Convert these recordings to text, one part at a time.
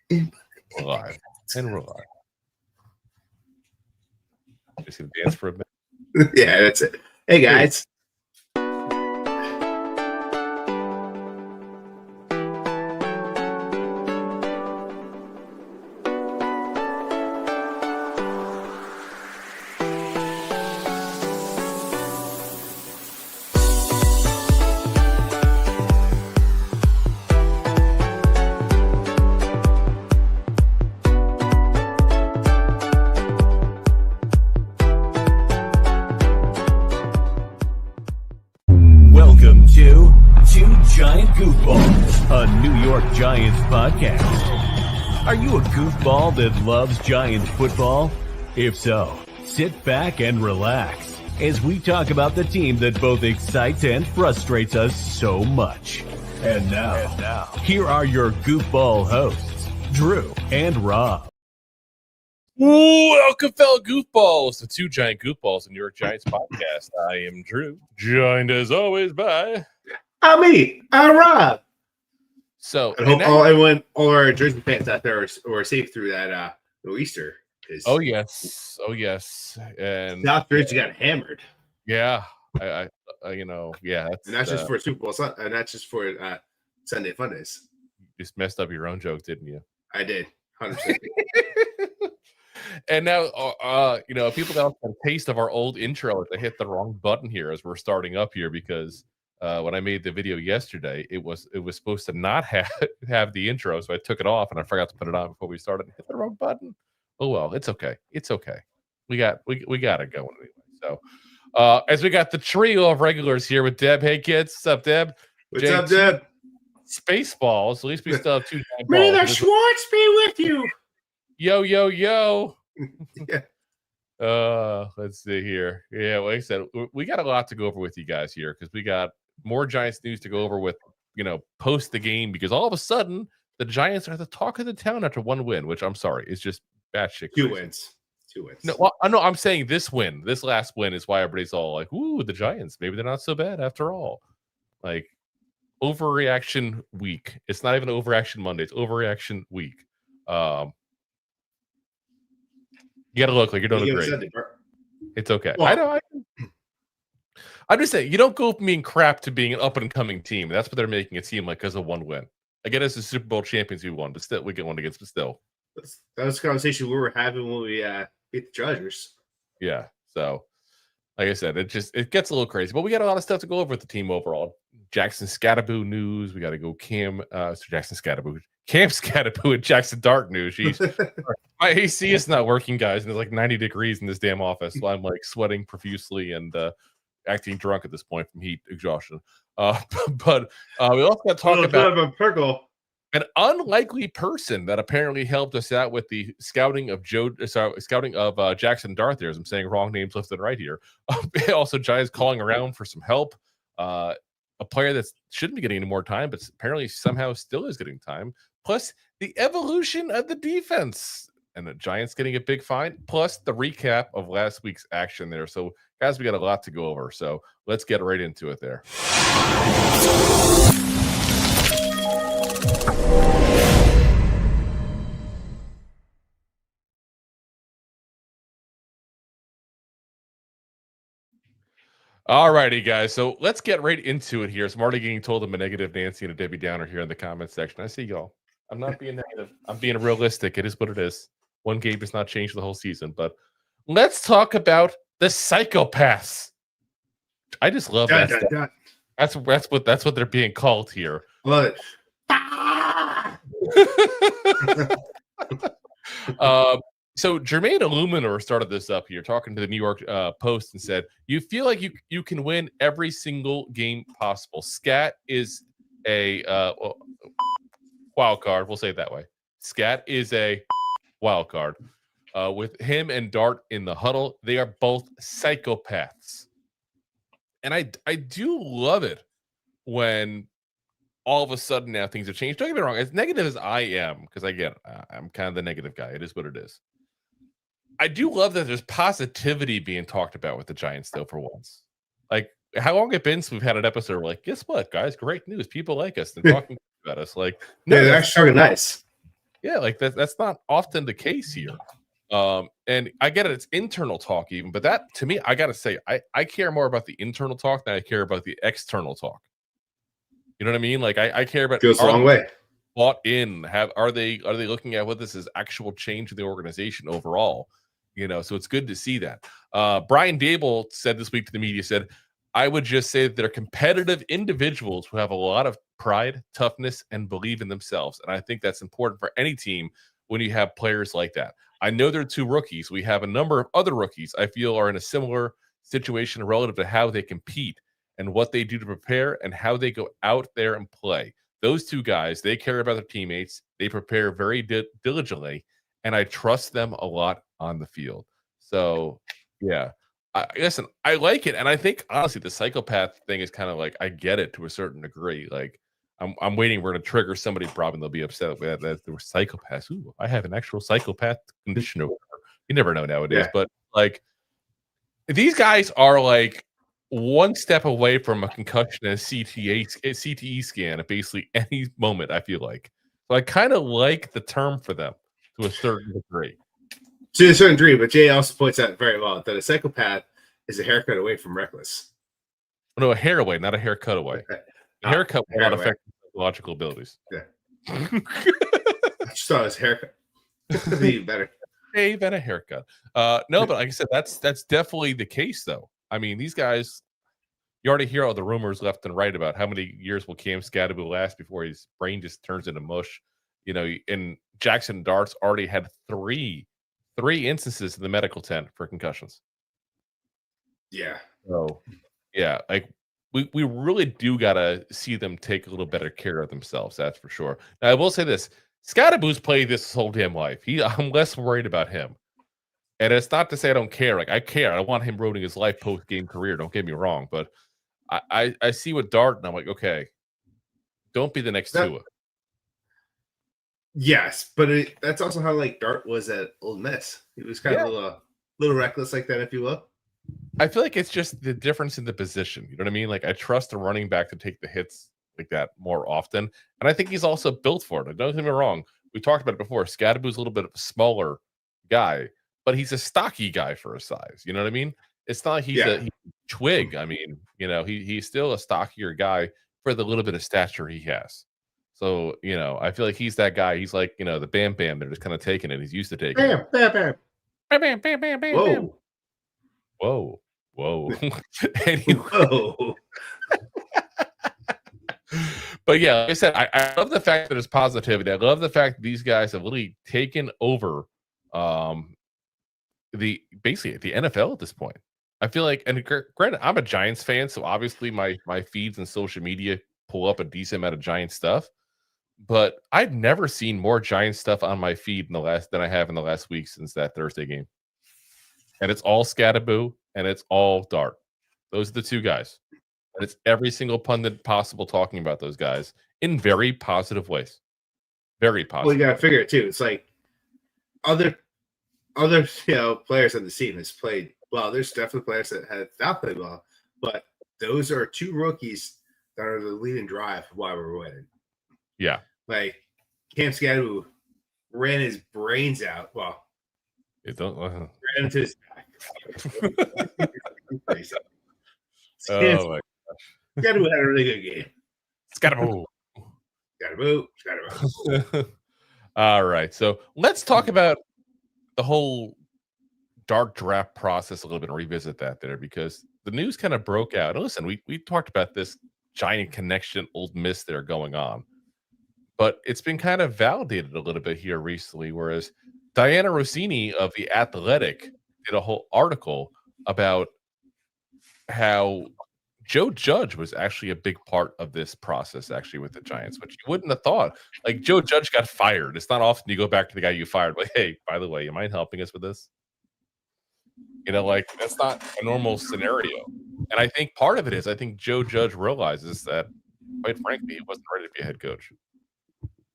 We're live. And we're live. Just gonna dance for a minute. Yeah, that's it. Hey, guys. Welcome to Two Giant Goofballs, a New York Giants podcast. Are you a goofball that loves Giants football? If so, sit back and relax as we talk about the team that both excites and frustrates us so much. And now, here are your goofball hosts, Drew and Rob. Welcome, fellow goofballs, to Two Giant Goofballs, a New York Giants podcast. I am Drew, joined as always by I'm Rob. So I hope all our Jersey fans out there were safe through that Easter. Oh yes, and South Jersey got hammered. Yeah, I yeah, that's, and that's just for Super Bowl, and that's just for Sunday Fundays. You just messed up your own joke, didn't you? I did, 100%. And now, people got a taste of our old intro. They hit the wrong button here as we're starting up here because when I made the video yesterday, it was supposed to not have the intro, so I took it off and I forgot to put it on before we started. Hit the wrong button. Oh well, it's okay. It's okay. We got it going anyway. So as we got the trio of regulars here with Deb. Hey kids, what's up, Deb? What's up, Deb? Spaceballs. At least we still have two. May the Schwartz be with you. Yo. Yeah. Let's see here. Yeah, like I said, we got a lot to go over with you guys here because we got more Giants news to go over with, post the game, because all of a sudden the Giants are the talk of the town after one win, which I'm sorry, is just batshit crazy. Two wins. No, well, I know I'm saying this last win is why everybody's all like, ooh, the Giants, maybe they're not so bad after all. Like, overreaction week. It's not even overreaction Monday, it's overreaction week. You got to look like you're doing great. It's okay. Well, I know. I'm just saying, you don't go from being crap to being an up-and-coming team. That's what they're making it seem like because of one win. Again, as the Super Bowl champions, we won, but still, we get one against, but still. That was the conversation we were having when we beat the Chargers. Yeah. So, like I said, it gets a little crazy, but we got a lot of stuff to go over with the team overall. Jackson Scatterboo news. We got to go Cam Scatterboo and Jackson Dart news. My AC is not working, guys, and it's like 90 degrees in this damn office. So I'm like sweating profusely and acting drunk at this point from heat exhaustion. But we also got to talk about an unlikely person that apparently helped us out with the scouting of Jackson Dart. There, as I'm saying wrong names left and right here. Also, Giants calling around for some help. A player that shouldn't be getting any more time, but apparently somehow still is getting time. Plus, the evolution of the defense and the Giants getting a big find. Plus, the recap of last week's action there. So, guys, we got a lot to go over. So, let's get right into it there. All righty, guys. So let's get right into it here. So I'm already getting told I'm a negative Nancy and a Debbie Downer here in the comment section. I see y'all. I'm not being negative. I'm being realistic. It is what it is. One game does not change the whole season. But let's talk about the Psychopaths. I just love that. That's what they're being called here. Love it. So Jermaine Illuminor started this up here, talking to the New York Post, and said, "You feel like you can win every single game possible. Scat is a wild card. We'll say it that way. Scat is a wild card. With him and Dart in the huddle, they are both psychopaths." And I do love it when all of a sudden now things have changed. Don't get me wrong, as negative as I am, because again, I'm kind of the negative guy. It is what it is. I do love that there's positivity being talked about with the Giants, though, for once. Like, how long it been since we've had an episode where, like, guess what, guys? Great news. People like us. They're talking about us. Like, no, they're actually nice. Yeah, like that's not often the case here. And I get it, it's internal talk even, but that to me, I gotta say, I care more about the internal talk than I care about the external talk. You know what I mean? Like I care about Goes a long way. Bought in, are they looking at what this is actual change in the organization overall? You know, so it's good to see that. Brian Daboll said this week to the media, said, I would just say that they're competitive individuals who have a lot of pride, toughness, and believe in themselves. And I think that's important for any team when you have players like that. I know they're 2 rookies. We have a number of other rookies I feel are in a similar situation relative to how they compete and what they do to prepare and how they go out there and play. Those 2 guys, they care about their teammates. They prepare very diligently, and I trust them a lot on the field. So, yeah. Listen, I like it, and I think honestly the psychopath thing is kind of like I get it to a certain degree. Like I'm waiting for it to trigger somebody, probably they'll be upset with that there were psychopaths. Ooh, I have an actual psychopath condition over there. You never know nowadays, but like these guys are like one step away from a concussion and a CTE scan at basically any moment. I feel like so I kind of like the term for them to a certain degree. To a certain degree, but Jay also points out very well that a psychopath is a haircut away from reckless. No, a hair away, not a haircut away. A haircut will not affect psychological abilities. Yeah. I just thought his haircut would be better. Shave and a haircut. No, but like I said, that's definitely the case, though. I mean, these guys, you already hear all the rumors left and right about how many years will Cam Skattebo last before his brain just turns into mush. You know, and Jackson Dart's already had three instances in the medical tent for concussions. Yeah. So, yeah, like we really do gotta see them take a little better care of themselves. That's for sure. Now, I will say this: Skattebo's played this his whole damn life. I'm less worried about him, and it's not to say I don't care. Like I care. I want him ruining his life post game career. Don't get me wrong, but I see what Dart, and I'm like, okay, don't be the next Tua. Yes, but that's also how like Dart was at Ole Miss. He was kind of a little reckless like that, if you will. I feel like it's just the difference in the position. You know what I mean? Like I trust a running back to take the hits like that more often, and I think he's also built for it. Don't get me wrong. We talked about it before. Skattebo's a little bit of a smaller guy, but he's a stocky guy for his size. You know what I mean? It's not he's a twig. I mean, you know, he's still a stockier guy for the little bit of stature he has. So, you know, I feel like he's that guy. He's like, you know, the Bam Bam. They're just kind of taking it. He's used to taking it. Bam, bam, bam, bam, bam, bam, bam. Whoa. Whoa. Whoa. Anyway. Whoa. But yeah, like I said, I love the fact that there's positivity. I love the fact that these guys have really taken over the NFL at this point. I feel like, and granted, I'm a Giants fan, so obviously my feeds and social media pull up a decent amount of Giants stuff. But I've never seen more Giants stuff on my feed than I have in the last week since that Thursday game. And it's all Skattebo and it's all Dart. Those are the 2 guys. And it's every single pundit possible talking about those guys in very positive ways. Very positive. Well, you got to figure it too. It's like other players on the team has played well. There's definitely players that have not played well, but those are 2 rookies that are the leading drive why we're winning. Yeah. Like Cam Skattebo ran his brains out. Well, ran into his back. Oh my gosh. Skattebo had a really good game. Skattebo. All right. So let's talk about the whole Dart draft process a little bit and revisit that there, because the news kind of broke out. And listen, we talked about this Giant connection, Ole Miss there going on, but it's been kind of validated a little bit here recently. Whereas Diana Rossini of The Athletic did a whole article about how Joe Judge was actually a big part of this process, actually, with the Giants, which you wouldn't have thought. Like, Joe Judge got fired. It's not often you go back to the guy you fired, like, hey, by the way, you mind helping us with this? You know, like, that's not a normal scenario. And I think part of it is, I think Joe Judge realizes that, quite frankly, he wasn't ready to be a head coach.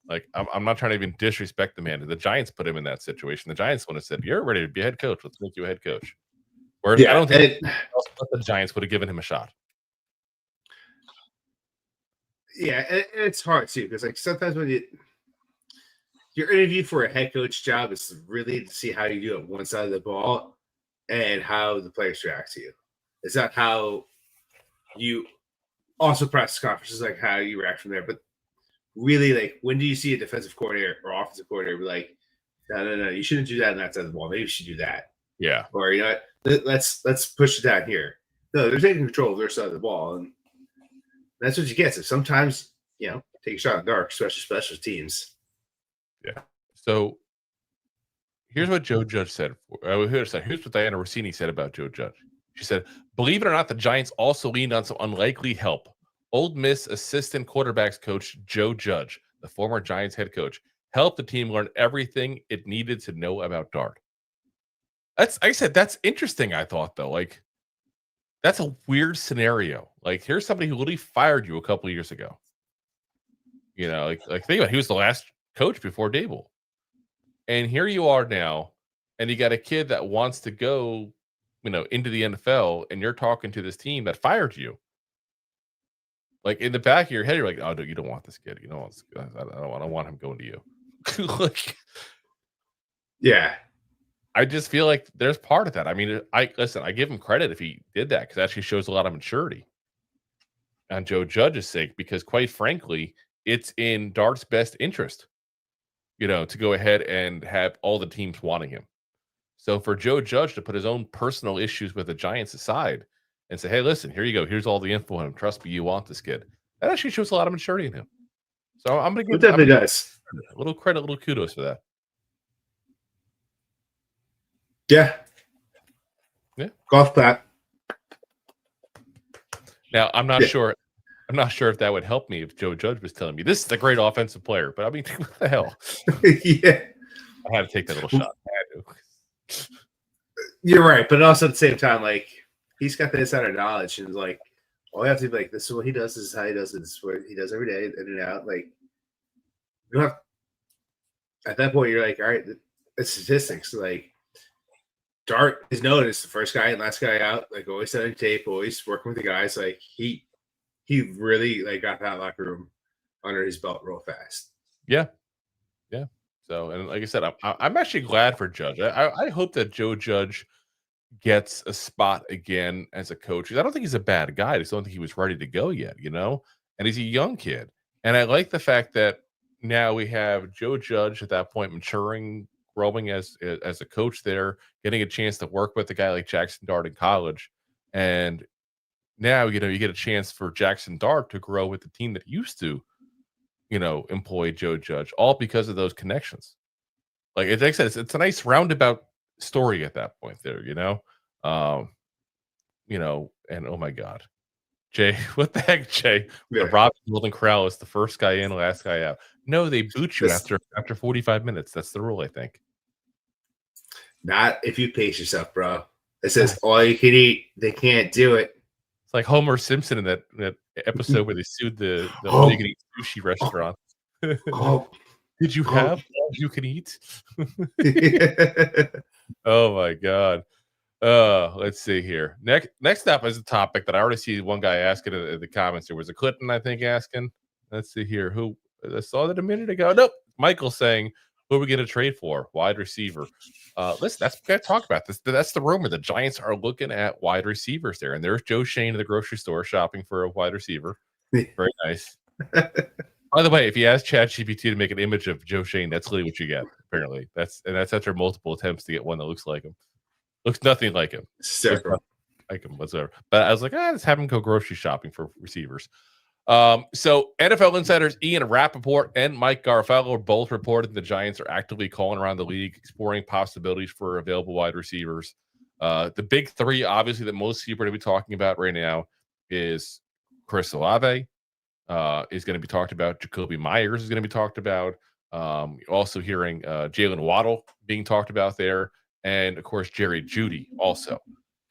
Like, I'm not trying to even disrespect the man. The Giants put him in that situation. The Giants would have said, you're ready to be a head coach. Let's make you a head coach. Whereas I don't think the Giants would have given him a shot. Yeah, it's hard too, because like sometimes when your interview for a head coach job is really to see how you do it one side of the ball and how the players react to you. It's not how you also practice conferences, like how you react from there. But really, like, when do you see a defensive coordinator or offensive coordinator be like, no, you shouldn't do that on that side of the ball. Maybe you should do that. Yeah. Or, you know what, let's push it down here. No, they're taking control of their side of the ball. And that's what you get. So sometimes, take a shot in the dark, especially special teams. Yeah. So here's what Joe Judge said. Here's what Diana Rossini said about Joe Judge. She said, believe it or not, the Giants also leaned on some unlikely help. Ole Miss assistant quarterbacks coach Joe Judge, the former Giants head coach, helped the team learn everything it needed to know about Dart. That's interesting, I thought, though. Like, that's a weird scenario. Like, here's somebody who literally fired you a couple of years ago. Like think about it. He was the last coach before Daboll. And here you are now, and you got a kid that wants to go, into the NFL, and you're talking to this team that fired you. Like, in the back of your head, you're like, oh, no, you don't want this kid. I don't want him going to you. Like, yeah. I just feel like there's part of that. I mean, I give him credit if he did that, because it actually shows a lot of maturity on Joe Judge's sake, because quite frankly, it's in Dart's best interest, to go ahead and have all the teams wanting him. So for Joe Judge to put his own personal issues with the Giants aside and say, hey, listen, here you go. Here's all the info on him. Trust me, you want this kid. That actually shows a lot of maturity in him. So I'm going to give him a little credit, a little kudos for that. Yeah. Golf clap. Now, I'm not sure if that would help me if Joe Judge was telling me this is a great offensive player, but I mean, what the hell? Yeah. I had to take that little shot. You're right, but also at the same time, like, he's got the insider knowledge, and like, all you have to be like, this is what he does, this is how he does it, this is what he does every day, in and out. Like, you don't have, at that point, you're like, all right, it's statistics. Like, Dart is known as the first guy and last guy out, like, always setting tape, always working with the guys. Like, he really, like, got that locker room under his belt real fast. Yeah. So, and like I said, I'm actually glad for Judge. I hope that Joe Judge gets a spot again as a coach. I don't think he's a bad guy. I just don't think he was ready to go yet, and he's a young kid. And I like the fact that now we have Joe Judge at that point maturing, growing as a coach there, getting a chance to work with a guy like Jackson Dart in college. And now, you get a chance for Jackson Dart to grow with the team that used to, employ Joe Judge, all because of those connections. Like I said, it's a nice roundabout story at that point there, and oh my God, Jay, what the heck, Jay? Yeah. Rob Golden Corral is the first guy in, last guy out. No, they boot you after 45 minutes. That's the rule, I think. Not if you pace yourself, bro. It says all you can eat. They can't do it. It's like Homer Simpson in that episode where they sued the all-you-can-eat sushi restaurant. Did you have all you can eat? Oh my God. Let's see here. Next up is a topic that I already see one guy asking in the comments. There was a Clinton, I think, asking. Let's see here. Who I saw that a minute ago. Nope. Michael saying, who are we going to trade for? Wide receiver. Listen, that's what we got to talk about. That's the rumor. The Giants are looking at wide receivers there. And there's Joe Schoen in the grocery store shopping for a wide receiver. Very nice. By the way, if you ask ChatGPT to make an image of Joe Schoen, that's literally what you get, apparently. That's after multiple attempts to get one that looks like him. Looks nothing like him. Like him whatsoever. But I was like, let's have him go grocery shopping for receivers. So NFL insiders Ian Rapoport and Mike Garafolo are both reported the Giants are actively calling around the league, exploring possibilities for available wide receivers. The big three, obviously, that most people are going to be talking about right now is Chris Olave, is going to be talked about. Jacoby Myers is going to be talked about. Also hearing Jalen Waddle being talked about there. And, of course, Jerry Jeudy also.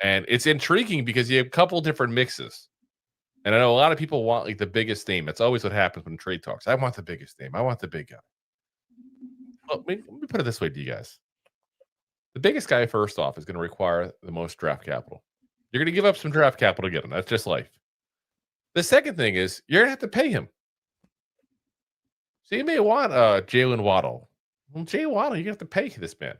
And it's intriguing because you have a couple different mixes. And I know a lot of people want like the biggest name. That's always what happens when trade talks. I want the biggest name. I want the big guy. Well, let me put it this way to you guys. The biggest guy, first off, is going to require the most draft capital. You're going to give up some draft capital to get him. That's just life. The second thing is you're going to have to pay him. So you may want Jalen Waddle Well, Jay Waddle, you have to pay this man.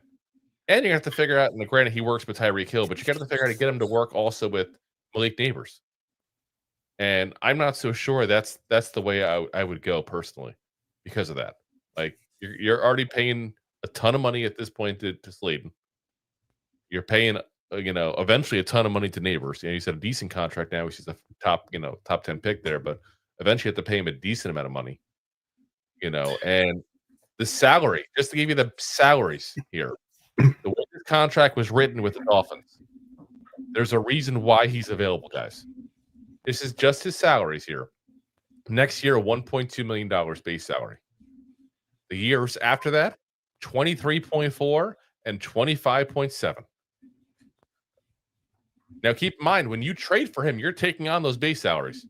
And you have to figure out, and granted, he works with Tyreek Hill, but you got to figure out how to get him to work also with Malik Neighbors. And I'm not so sure that's the way I would go personally because of that. Like, you're already paying a ton of money at this point to Slayton. You're paying, eventually a ton of money to Neighbors. You said a decent contract now, which is a top 10 pick there, but eventually you have to pay him a decent amount of money. And the salary, just to give you the salaries here, the way this contract was written with the Dolphins, there's a reason why he's available, guys. This is just his salaries here. Next year, $1.2 million base salary. The years after that, 23.4 and 25.7. Now, keep in mind, when you trade for him, you're taking on those base salaries.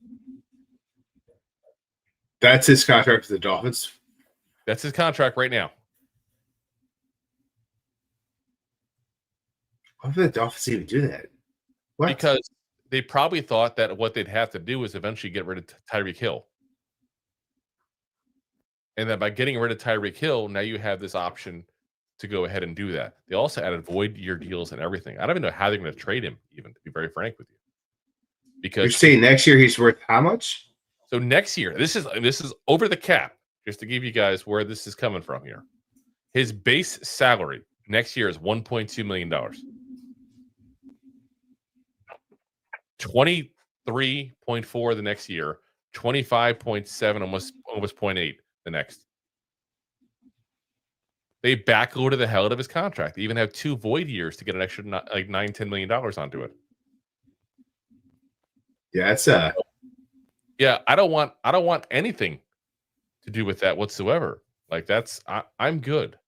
That's his contract with the Dolphins? That's his contract right now. Why would the Dolphins even do that? What? Because they probably thought that what they'd have to do was eventually get rid of Tyreek Hill. And then by getting rid of Tyreek Hill, now you have this option to go ahead and do that. They also added void year deals and everything. I don't even know how they're going to trade him, even, to be very frank with you. Because you're saying next year he's worth how much? So next year, this is over the cap, just to give you guys where this is coming from here. His base salary next year is $1.2 million. 23.4 the next year, 25.7, almost 0.8 the next. They backloaded the hell out of his contract. They even have 2 void years to get an extra $9-10 million onto it. Yeah, it's yeah, I don't want anything to do with that whatsoever. Like, I'm good.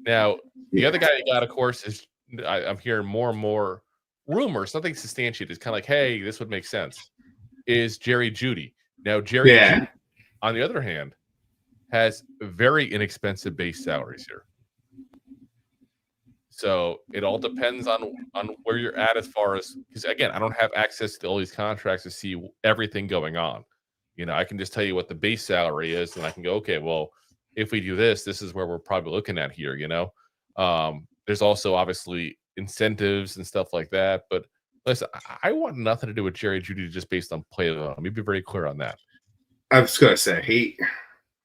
Now, the other guy you got, of course, is I'm hearing more and more rumors, nothing substantiated. It's kind of like, hey, this would make sense. Is Jerry Jeudy. Now, Jerry Jeudy, on the other hand, has very inexpensive base salaries here. So it all depends on where you're at as far as, because again, I don't have access to all these contracts to see everything going on. I can just tell you what the base salary is, and I can go, okay, well, if we do this, this is where we're probably looking at here. There's also obviously incentives and stuff like that. But listen, I want nothing to do with Jerry Jeudy just based on play alone. Let me be very clear on that. I was going to say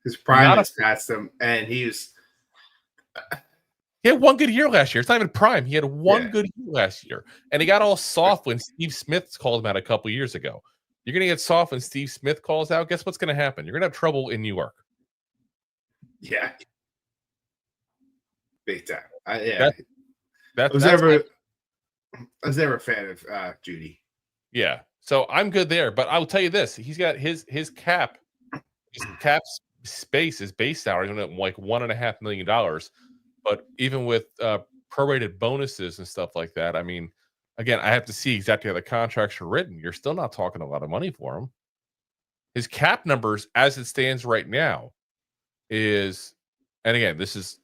his prime is past him, and he had one good year last year. It's not even prime. He had one good year last year, and he got all soft when Steve Smith called him out a couple years ago. You're going to get soft when Steve Smith calls out. Guess what's going to happen? You're going to have trouble in New York. Yeah, big time. I was never a fan of Jeudy. Yeah, so I'm good there. But I will tell you this: he's got his cap space, his base salary, like $1.5 million. But even with prorated bonuses and stuff like that, I mean, again, I have to see exactly how the contracts are written. You're still not talking a lot of money for him. His cap numbers, as it stands right now, is, and again, it's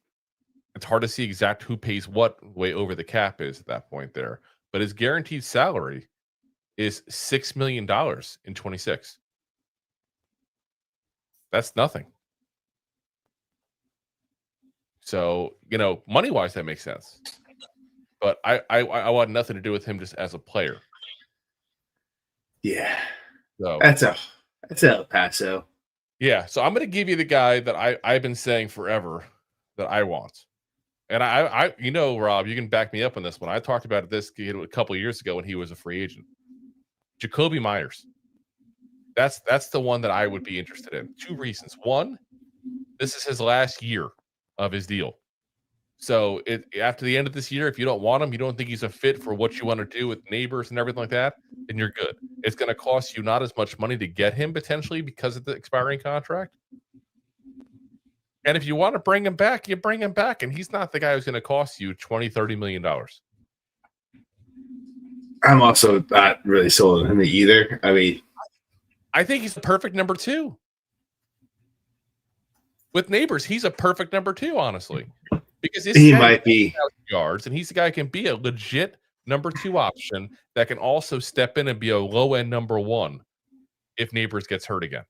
hard to see exact who pays what way over the cap is at that point there. But his guaranteed salary is $6 million in 26. That's nothing. So, money-wise, that makes sense. But I want nothing to do with him just as a player. Yeah. So that's El Paso. Yeah. So I'm going to give you the guy that I've been saying forever that I want. And I Rob, you can back me up on this one. I talked about this a couple of years ago when he was a free agent. Jacoby Myers. That's the one that I would be interested in. 2 reasons. One, this is his last year of his deal. So after the end of this year, if you don't want him, you don't think he's a fit for what you want to do with neighbors and everything like that, then you're good. It's going to cost you not as much money to get him potentially because of the expiring contract. And if you want to bring him back, you bring him back. And he's not the guy who's going to cost you $20-30 million. I'm also not really sold on him either. I mean, I think he's the perfect number 2. With neighbors, he's a perfect number 2, honestly. Because he might be yards, and he's the guy who can be a legit number 2 option that can also step in and be a low-end number 1 if neighbors gets hurt again.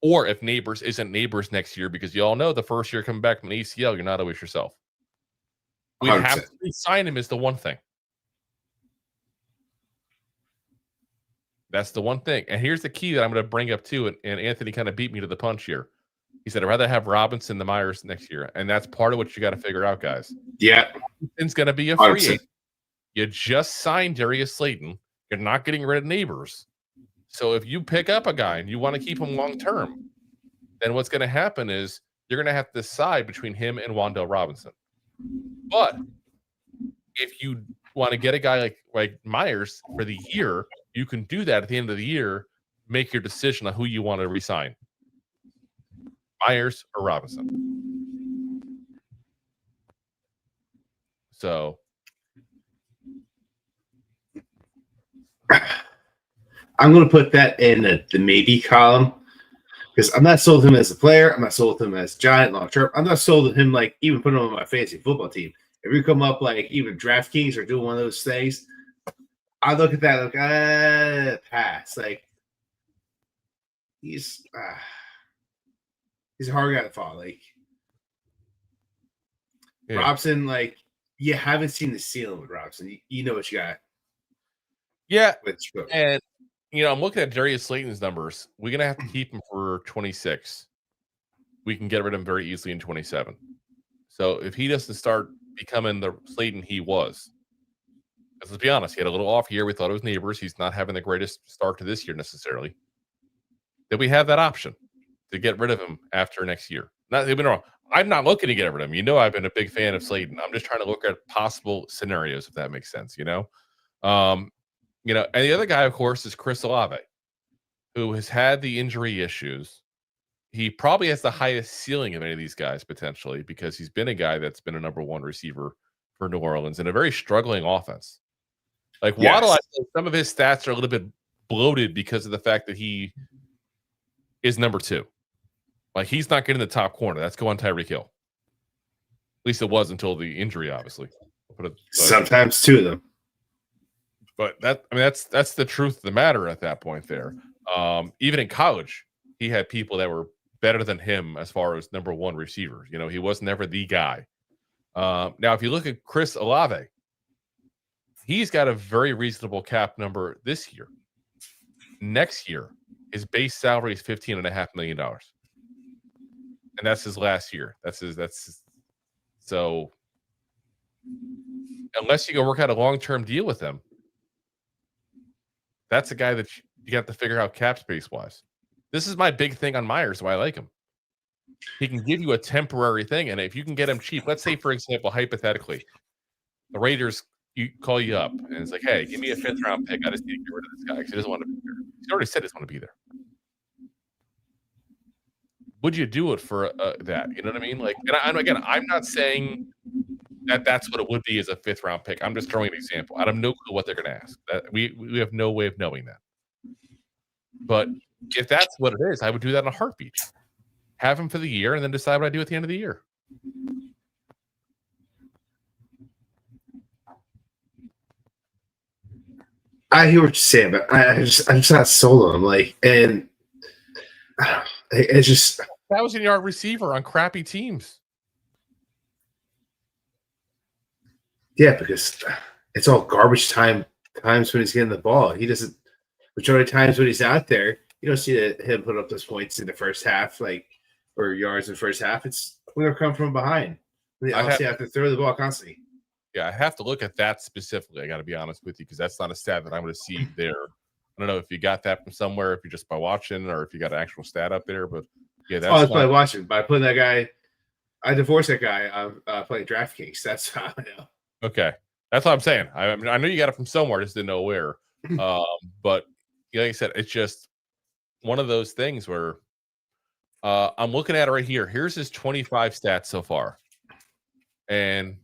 or if Neighbors isn't Neighbors next year, because you all know the first year coming back from the ACL, you're not always yourself. We 100%. have to sign him is the one thing. That's the one thing. And here's the key that I'm going to bring up too. And Anthony kind of beat me to the punch here. He said, I'd rather have Robinson than Myers next year. And that's part of what you got to figure out, guys. Yeah. Robinson's going to be a free 100%. agent. You just signed Darius Slayton. You're not getting rid of Neighbors. So if you pick up a guy and you want to keep him long term, then what's going to happen is you're going to have to decide between him and Wan'Dale Robinson. But if you want to get a guy like Myers for the year, you can do that at the end of the year, make your decision on who you want to resign. Myers or Robinson. So I'm going to put that in the maybe column because I'm not sold him as a player. I'm not sold him as Giant long term. I'm not sold on him like even putting him on my fantasy football team. If you come up like even DraftKings or doing one of those things, I look at that like pass. Like he's a hard guy to follow. Like Robson, like you haven't seen the ceiling with Robson. You know what you got. Yeah, and I'm looking at Darius Slayton's numbers. We're gonna have to keep him for 26. We can get rid of him very easily in 27. So if he doesn't start becoming the Slayton he was, because let's be honest, he had a little off year. We thought it was Neighbors. He's not having the greatest start to this year necessarily. Then we have that option to get rid of him after next year. Not even wrong. I'm not looking to get rid of him. I've been a big fan of Slayton. I'm just trying to look at possible scenarios, if that makes sense. And the other guy, of course, is Chris Olave, who has had the injury issues. He probably has the highest ceiling of any of these guys potentially because he's been a guy that's been a number one receiver for New Orleans in a very struggling offense. Like Waddle, I think some of his stats are a little bit bloated because of the fact that he is number 2. Like he's not getting the top corner. That's going Tyreek Hill. At least it was until the injury, obviously. Sometimes 2 of them. But that's the truth of the matter at that point there. Even in college, he had people that were better than him as far as number one receivers. He was never the guy. Now, if you look at Chris Olave, he's got a very reasonable cap number this year. Next year, his base salary is $15.5 million. And that's his last year. So unless you go work out a long-term deal with him, that's a guy that you have to figure out cap space wise. This is my big thing on Myers, why I like him. He can give you a temporary thing, and if you can get him cheap, let's say, for example, hypothetically, the Raiders call you up, and it's like, hey, give me a 5th-round pick. I just need to get rid of this guy because he doesn't want to be there. He already said he doesn't want to be there. Would you do it for that? You know what I mean? Like, and I'm not saying that that's what it would be as a 5th-round pick. I'm just throwing an example. I have no clue what they're going to ask. We have no way of knowing that. But if that's what it is, I would do that in a heartbeat. Have him for the year and then decide what I do at the end of the year. I hear what you're saying, but I'm just not sold on him. Like, and it's just 1,000-yard receiver on crappy teams. Yeah, because it's all garbage times when he's getting the ball. He doesn't. Majority of times when he's out there, you don't see him put up those points in the first half, or yards in the first half. It's when they're coming from behind. They obviously have to throw the ball constantly. Yeah, I have to look at that specifically. I got to be honest with you because that's not a stat that I'm going to see there. I don't know if you got that from somewhere, if you're just by watching, or if you got an actual stat up there. But yeah, that's. I was probably watching by putting that guy. I divorced that guy on playing DraftKings. That's how I know. Okay, that's what I'm saying. I mean, I know you got it from somewhere, just didn't know where. But like I said, it's just one of those things where I'm looking at it right here. Here's his 25 stats so far, and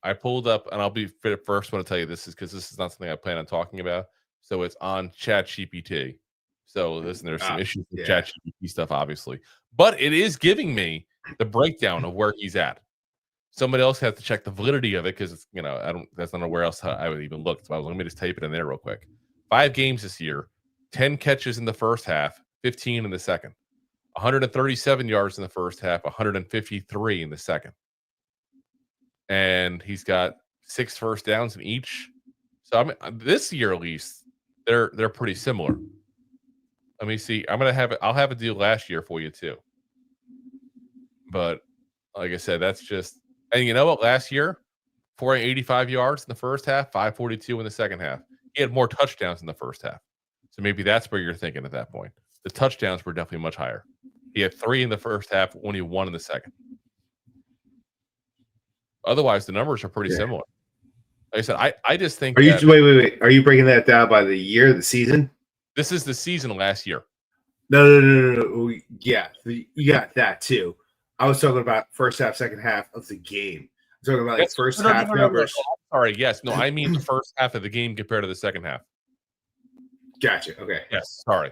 I pulled up, and I'll be the first one to tell you this is because this is not something I plan on talking about. So it's on ChatGPT. So listen, there's some issues with ChatGPT stuff, obviously, but it is giving me the breakdown of where he's at. Somebody else has to check the validity of it because it's that's not where else I would even look. So let me just type it in there real quick. 5 games this year, 10 catches in the first half, 15 in the second. 137 yards in the first half, 153 in the second. And he's got 6 first downs in each. So I mean, this year at least, they're pretty similar. Let me see. I'll have a deal last year for you too. But like I said, that's just, and you know what? Last year, 485 yards in the first half, 542 in the second half. He had more touchdowns in the first half. So maybe that's where you're thinking at that point. The touchdowns were definitely much higher. He had 3 in the first half, only 1 in the second. Otherwise, the numbers are pretty similar. Like I said, I just think. Wait. Are you breaking that down by the year, the season? This is the season last year. No. Yeah, you got that too. I was talking about first half, second half of the game. I'm talking about first half numbers. Sorry, yes. No, I mean the first half of the game compared to the second half. Gotcha. Okay. Yes. Sorry.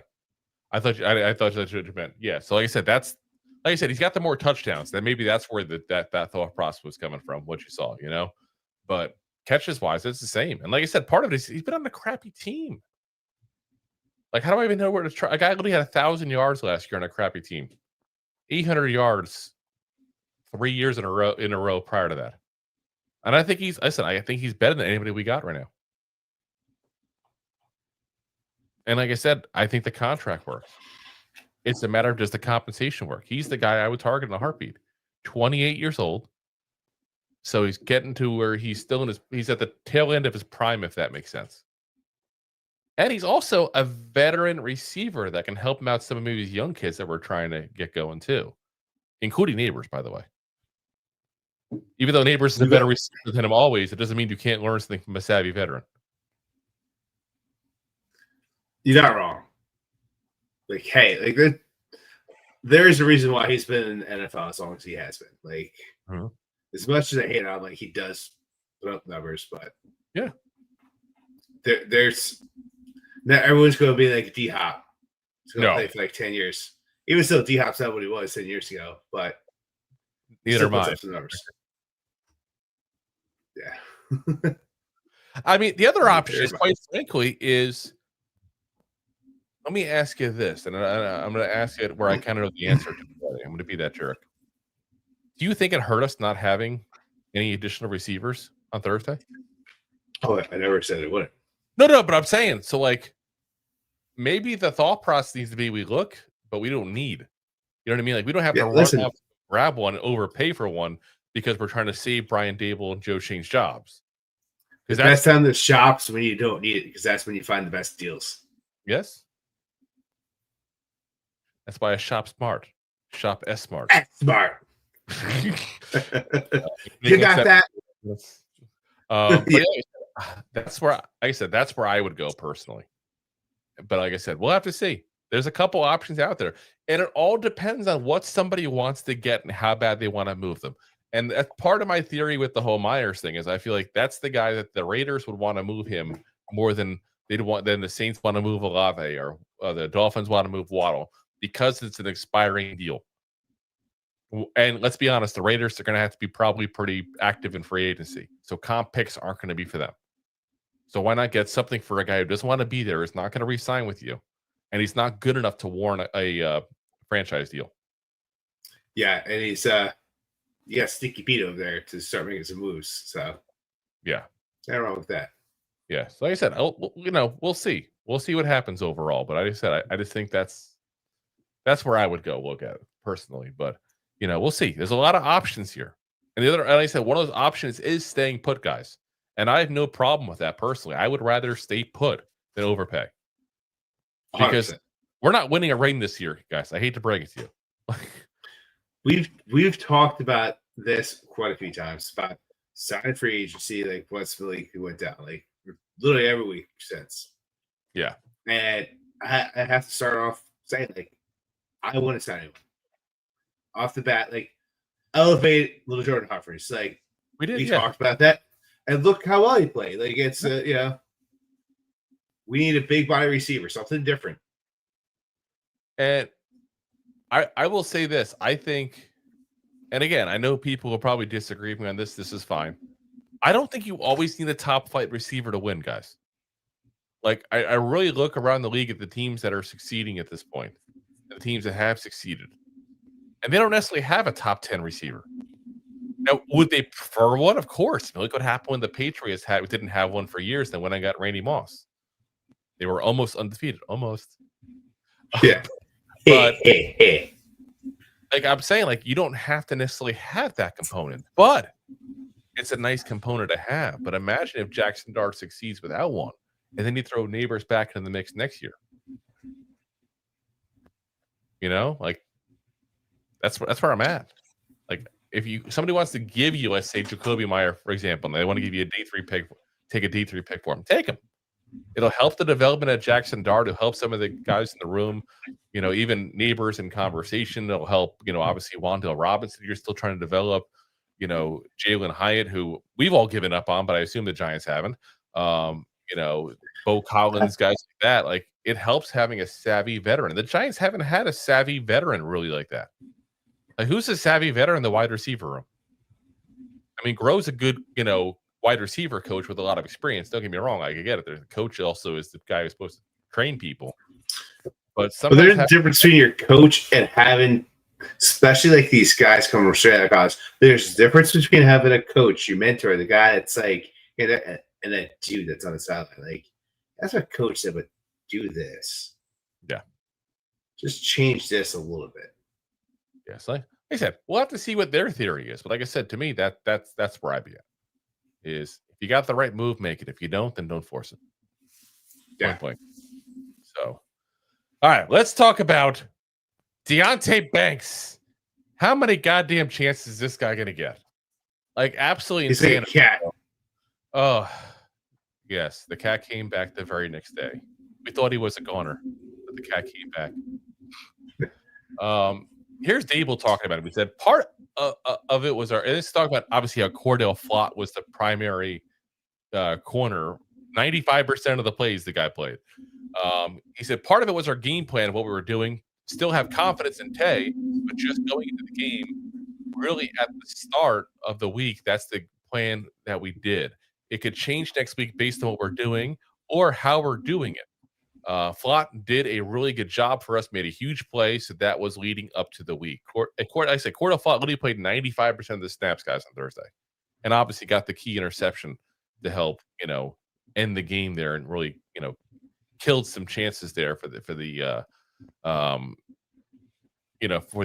I thought that's what you meant. Yeah. So like I said, he's got the more touchdowns. Then maybe that's where that thought process was coming from, what you saw, you know? But catches wise, it's the same. And like I said, part of it is he's been on a crappy team. Like, how do I even know where to try? A guy literally had 1,000 yards last year on a crappy team. 800 yards 3 years in a row prior to that. And I think he's better than anybody we got right now. And like I said, I think the contract works. It's a matter of does the compensation work. He's the guy I would target in a heartbeat. 28 years old. So he's getting to where he's at the tail end of his prime, if that makes sense. And he's also a veteran receiver that can help him out some of maybe these young kids that we're trying to get going too, including Neighbors, by the way. Even though Neighbors is a better receiver than him always, it doesn't mean you can't learn something from a savvy veteran. You're not wrong. Like, hey, like there's a reason why he's been in the NFL as long as he has been. Like, as much as I hate him, like he does put up numbers, but yeah, there's not everyone's going to be like D Hop. He's going to play for like 10 years. Even still, D Hop's not what he was 10 years ago, but neither am I. Yeah. I mean, the other option, quite frankly, is. Let me ask you this, and I'm going to ask it where I kind of know the answer to. I'm going to be that jerk. Do you think it hurt us not having any additional receivers on Thursday? Oh, I never said it wouldn't. No, but I'm saying, so like, maybe the thought process needs to be we look, but we don't need. You know what I mean? Like, we don't have to run off, grab one, and overpay for one because we're trying to save Brian Daboll and Joe Schoen's jobs. Because the best time to shops when you don't need it, because that's when you find the best deals. Yes. That's why I shop smart. Shop S smart. S smart. You got that. That's where that's where I would go personally. But like I said, we'll have to see. There's a couple options out there, and it all depends on what somebody wants to get and how bad they want to move them. And that's part of my theory with the whole Myers thing is I feel like that's the guy that the Raiders would want to move him more than the Saints want to move Olave or the Dolphins want to move Waddle because it's an expiring deal. And let's be honest, the Raiders are going to have to be probably pretty active in free agency. So comp picks aren't going to be for them. So why not get something for a guy who doesn't want to be there, is not going to re-sign with you, and he's not good enough to warrant a franchise deal. Yeah, and he's you got Stinky Pete over there to start making some moves. So yeah, nothing wrong with that. Yeah, so like I said, we'll see. We'll see what happens overall. But I just think that's where I would go look at it personally. But we'll see. There's a lot of options here. And like I said, one of those options is staying put, guys. And I have no problem with that personally. I would rather stay put than overpay. Because 100%. We're not winning a ring this year, guys. I hate to break it to you. We've talked about this quite a few times about signing free agency, like once the league went down, like literally every week since. Yeah. And I have to start off saying, like, I want to sign him off the bat, like elevate little Jordan Humphries. Like we talked about that, and look how well he played. Like it's we need a big body receiver, something different. And I will say this: I think, and again, I know people will probably disagree with me on this. This is fine. I don't think you always need a top flight receiver to win, guys. Like I really look around the league at the teams that are succeeding at this point. the teams that have succeeded. And they don't necessarily have a top 10 receiver. Now, would they prefer one? Of course. I mean, look what happened when the Patriots didn't have one for years. Then when I got Randy Moss, they were almost undefeated. Almost. Yeah. But like I'm saying, like you don't have to necessarily have that component, but it's a nice component to have. But imagine if Jackson Dart succeeds without one, and then you throw Neighbors back into the mix next year. You know, like that's where I'm at. Like if somebody wants to give you, let's say Jacoby Meyer, for example, and they want to give you a D3 pick, take a D3 pick for him, take him. It'll help the development of Jackson Dart. It'll help some of the guys in the room, you know, even Neighbors in conversation. It'll help, you know, obviously Wan'Dale Robinson, you're still trying to develop, you know, Jalen Hyatt, who we've all given up on, but I assume the Giants haven't. You know, Bo Collins, guys like that. Like it helps having a savvy veteran. The Giants haven't had a savvy veteran really like that. Like who's a savvy veteran in the wide receiver room? I mean, Grove's a good, you know, wide receiver coach with a lot of experience. Don't get me wrong. I get it. The coach also is the guy who's supposed to train people. But there's a difference between your coach and having, especially like these guys coming from straight out of college, there's a difference between having a coach, your mentor, the guy that's like, and that dude that's on the sideline. Like, that's what coach said, but do this. Yeah. Just change this a little bit. Yes. Like I said, we'll have to see what their theory is. But like I said, to me, that's where I'd be at. Is if you got the right move, make it. If you don't, then don't force it. Yeah. Point. So, all right, let's talk about Tae Banks. How many goddamn chances is this guy going to get? Like, absolutely insane. He's a cat. Oh, yes. The cat came back the very next day. We thought he was a goner, but the cat came back. Here's Daboll talking about it. He said part of it was and let's talk about obviously how Cor'Dale Flott was the primary corner. 95% of the plays the guy played. He said part of it was our game plan of what we were doing. Still have confidence in Tae, but just going into the game, really at the start of the week, that's the plan that we did. It could change next week based on what we're doing or how we're doing it. Flott did a really good job for us, made a huge play, so that was leading up to the week. I said Cor'Dale Flott literally played 95% of the snaps, guys, on Thursday, and obviously got the key interception to help, you know, end the game there and really, you know, killed some chances there for the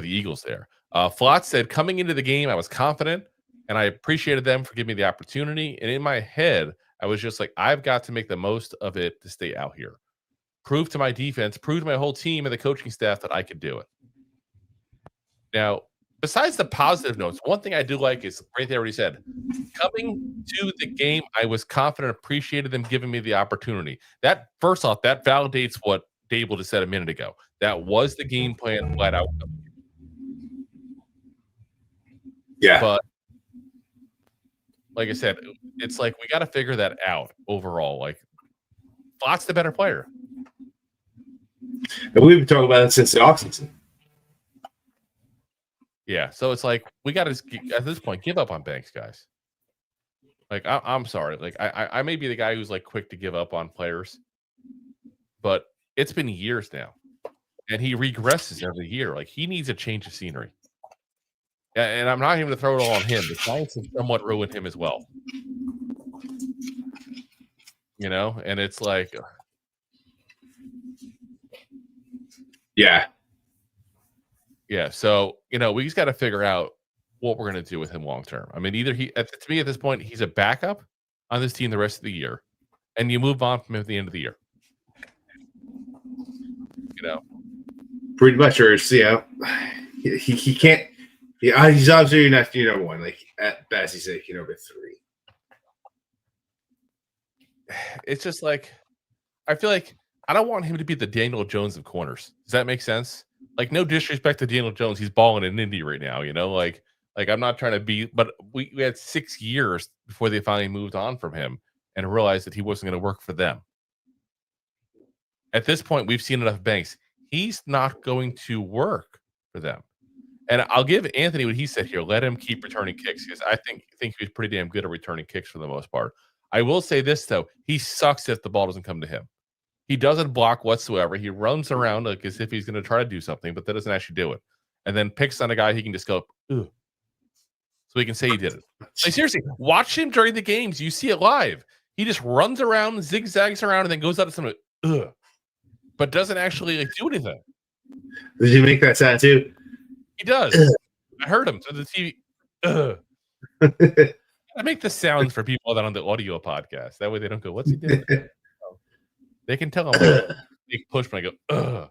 Eagles there. Flott said, coming into the game, I was confident and I appreciated them for giving me the opportunity. And in my head, I was just like, I've got to make the most of it to stay out here. Prove to my defense, prove to my whole team and the coaching staff that I could do it. Now, besides the positive notes, one thing I do like is right there what he said. Coming to the game, I was confident, appreciated them giving me the opportunity. That, first off, that validates what Daboll just said a minute ago. That was the game plan, flat out. Yeah. But like I said, it's like we got to figure that out overall. Like, Flott's the better player. And we've been talking about it since the offseason. Yeah, so it's like we got to at this point give up on Banks, guys. Like I'm sorry, like I may be the guy who's like quick to give up on players, but it's been years now, and he regresses every year. Like he needs a change of scenery. And I'm not even going to throw it all on him. The Giants have somewhat ruined him as well. You know, and it's like, yeah. So, you know, we just got to figure out what we're going to do with him long term. I mean, either to me at this point, he's a backup on this team the rest of the year, and you move on from him at the end of the year. You know, pretty much, or you know, he can't. Yeah, he's obviously not your number one. Like at best, he's like your number 3. It's just like I feel like I don't want him to be the Daniel Jones of corners. Does that make sense? Like, no disrespect to Daniel Jones, he's balling in Indy right now. You know, like I'm not trying to be, but we had 6 years before they finally moved on from him and realized that he wasn't going to work for them. At this point, we've seen enough Banks. He's not going to work for them. And I'll give Anthony what he said here. Let him keep returning kicks because I think he's pretty damn good at returning kicks for the most part. I will say this, though. He sucks if the ball doesn't come to him. He doesn't block whatsoever. He runs around like as if he's going to try to do something, but that doesn't actually do it. And then picks on a guy he can just go, ugh. So he can say he did it. Like, seriously, watch him during the games. You see it live. He just runs around, zigzags around, and then goes out to someone, ugh, but doesn't actually like do anything. Did you make that sound too? He does. Ugh. I heard him through the TV. Ugh. I make the sounds for people that are on the audio podcast. That way they don't go, what's he doing? They can tell I'm like, big push when I go, ugh.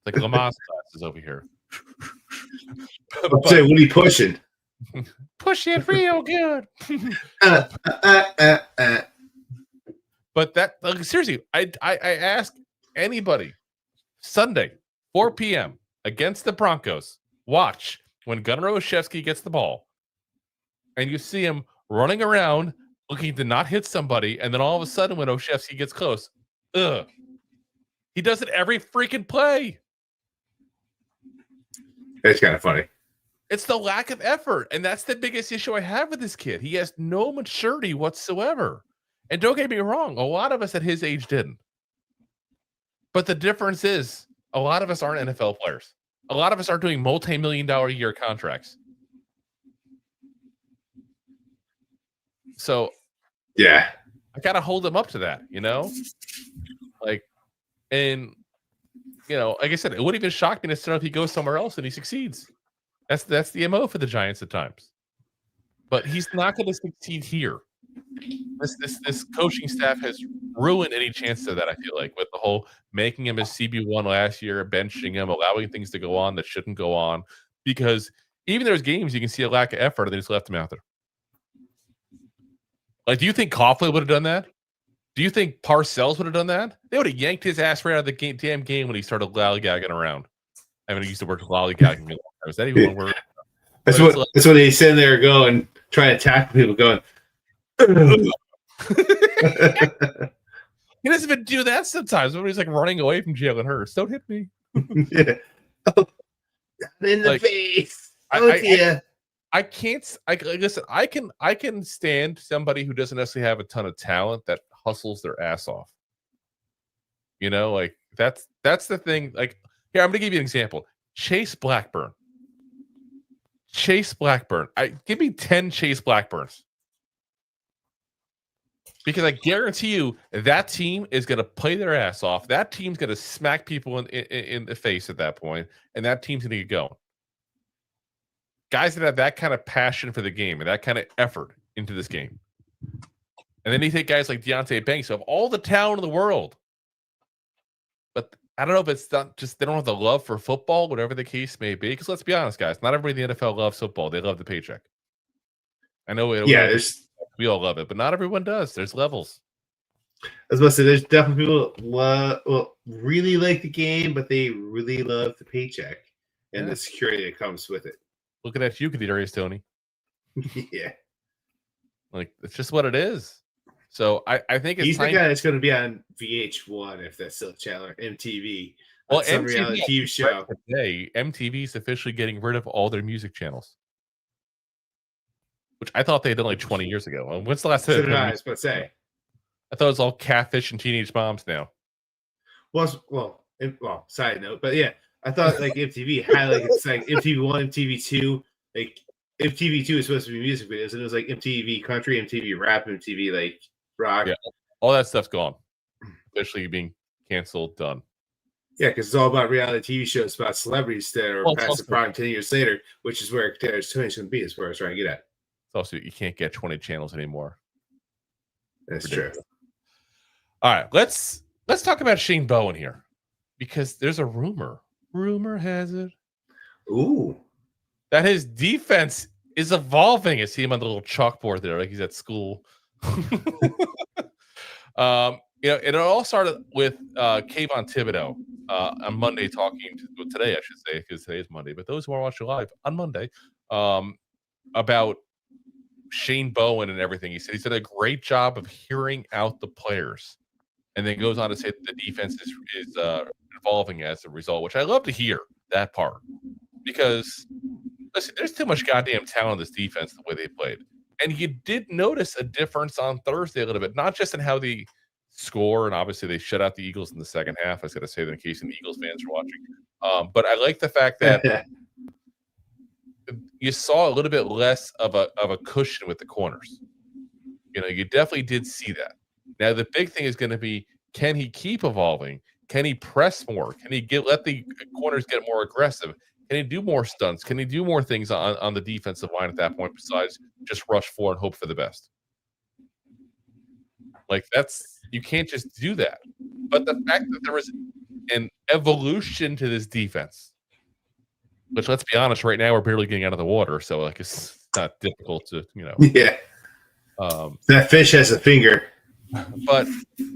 It's like Lamas classes over here. Say, what are you pushing? Push it real good. But that, like, seriously, I ask anybody Sunday, 4 p.m. against the Broncos, watch when Gunnar Olszewski gets the ball and you see him running around looking to not hit somebody, and then all of a sudden when Olszewski gets close, he does it every freaking play. It's kind of funny. It's the lack of effort, and that's the biggest issue I have with this kid. He has no maturity whatsoever. And don't get me wrong, a lot of us at his age didn't. But the difference is a lot of us aren't NFL players. A lot of us aren't doing multi-million-dollar a year contracts. So, yeah, I got to hold him up to that, you know? Like, and, you know, like I said, it wouldn't even shock me necessarily if he goes somewhere else and he succeeds. That's the MO for the Giants at times. But he's not going to succeed here. This coaching staff has ruined any chance of that, I feel like, with the whole making him a CB1 last year, benching him, allowing things to go on that shouldn't go on. Because even there's games you can see a lack of effort and they just left him out there. Like, do you think Coughlin would have done that? Do you think Parcells would have done that? They would have yanked his ass right out of the damn game when he started lollygagging around. I mean, he used to work lollygagging. Is that even one word? That's what they sit there going, trying to tackle people going. He doesn't even do that sometimes. When he's like running away from Jalen Hurts. Don't hit me. Yeah. Oh, in the face. I can't. Listen. I can stand somebody who doesn't necessarily have a ton of talent that hustles their ass off. You know, like that's the thing. Like, here, I'm gonna give you an example. Chase Blackburn. Give me 10 Chase Blackburns. Because I guarantee you that team is going to play their ass off. That team's going to smack people in the face at that point, and that team's going to get going. Guys that have that kind of passion for the game and that kind of effort into this game. And then you take guys like Tae Banks who have all the talent in the world. But I don't know if it's not just they don't have the love for football, whatever the case may be. Because let's be honest, guys, not everybody in the NFL loves football. They love the paycheck. I know it. Yeah, we all love it, but not everyone does. There's levels. I was about to say, there's definitely people really like the game, but they really love the paycheck and the security that comes with it. Looking at you, Kadarius Toney. Yeah, like it's just what it is. So I think he's the guy that's going to be on VH1 if that's still a channel, MTV. Well, some reality TV show. Today, MTV is officially getting rid of all their music channels, which I thought they had done like 20 years ago. When's the last time? I was about to say. I thought it was all catfish and teenage moms now. Well, side note, but yeah, I thought like MTV had like it's like MTV1, MTV2, like MTV2 is supposed to be music videos, and it was like MTV country, MTV rap, MTV like rock. Yeah, all that stuff's gone. Officially being canceled, done. Yeah, because it's all about reality TV shows about celebrities that are past the prime 10 years later, which is where Kadarius Toney's going to be, is where I was trying to get at. It's also, you can't get 20 channels anymore. That's true. All right, let's talk about Shane Bowen here, because there's a rumor. Rumor has it. Ooh. That his defense is evolving. I see him on the little chalkboard there, like he's at school. It all started with Kayvon Thibodeaux on Monday today, I should say, because today is Monday. But those who are watching live on Monday, about Shane Bowen and everything. He did a great job of hearing out the players, and then goes on to say that the defense is evolving as a result, which I love to hear that part, because listen, there's too much goddamn talent in this defense the way they played, and you did notice a difference on Thursday a little bit, not just in how they score, and obviously they shut out the Eagles in the second half. I was going to say that in case any Eagles fans are watching. But I like the fact that you saw a little bit less of a cushion with the corners. You definitely did see that. Now the big thing is going to be, can he keep evolving? Can he press more? Can he let the corners get more aggressive? Can he do more stunts? Can he do more things on the defensive line at that point besides just rush for and hope for the best? Like you can't just do that. But the fact that there was an evolution to this defense, which, let's be honest, right now we're barely getting out of the water, so like it's not difficult to Yeah. That fish has a finger. But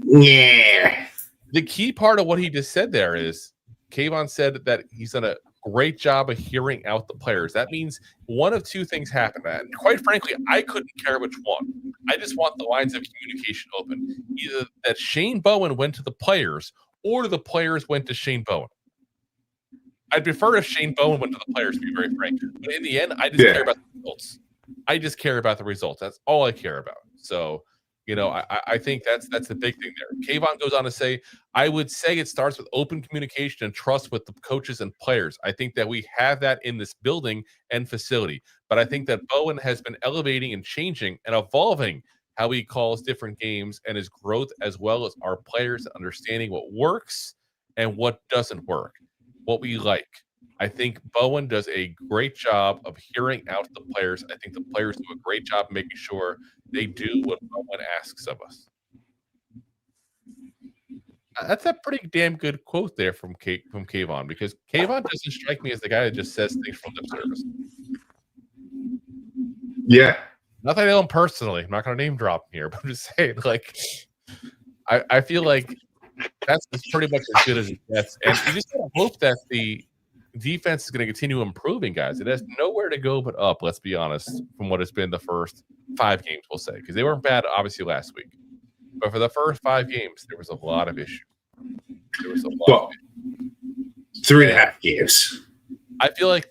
yeah, the key part of what he just said there is Kayvon said that he's done a great job of hearing out the players. That means one of two things happen. And quite frankly, I couldn't care which one. I just want the lines of communication open. Either that Shane Bowen went to the players or the players went to Shane Bowen. I'd prefer if Shane Bowen went to the players, to be very frank. But in the end, I just care about the results. I just care about the results. That's all I care about. So, I think that's the big thing there. Kayvon goes on to say, I would say it starts with open communication and trust with the coaches and players. I think that we have that in this building and facility. But I think that Bowen has been elevating and changing and evolving how he calls different games and his growth, as well as our players understanding what works and what doesn't work, what we like. I think Bowen does a great job of hearing out the players. I think the players do a great job making sure they do what Bowen asks of us. That's a pretty damn good quote there from Kayvon, because Kayvon doesn't strike me as the guy that just says things from lip service. Yeah. Not that I know him personally. I'm not going to name drop him here, but I'm just saying, like, I feel like that's pretty much as good as it gets. And you just gotta hope that the defense is going to continue improving, guys. It has nowhere to go but up, let's be honest, from what it's been the first 5 games, we'll say, because they weren't bad, obviously, last week. But for the first 5 games, there was a lot of issue. There was a lot of issue. 3.5 games. I feel like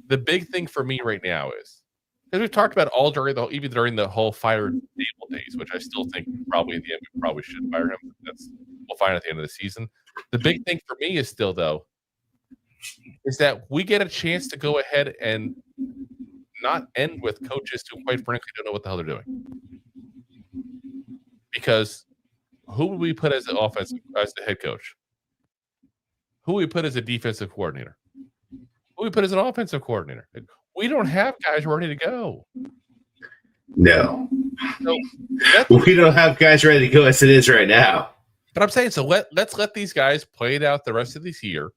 the big thing for me right now is, because we've talked about all even during the whole fire Daboll days, which I still think probably in the end we probably should fire him. We'll find at the end of the season. The big thing for me is still, though, is that we get a chance to go ahead and not end with coaches who, quite frankly, don't know what the hell they're doing. Because who would we put as the head coach? Who would we put as a defensive coordinator? Who would we put as an offensive coordinator? We don't have guys ready to go. No. So we don't have guys ready to go as it is right now. But I'm saying, so let's let these guys play it out the rest of this year.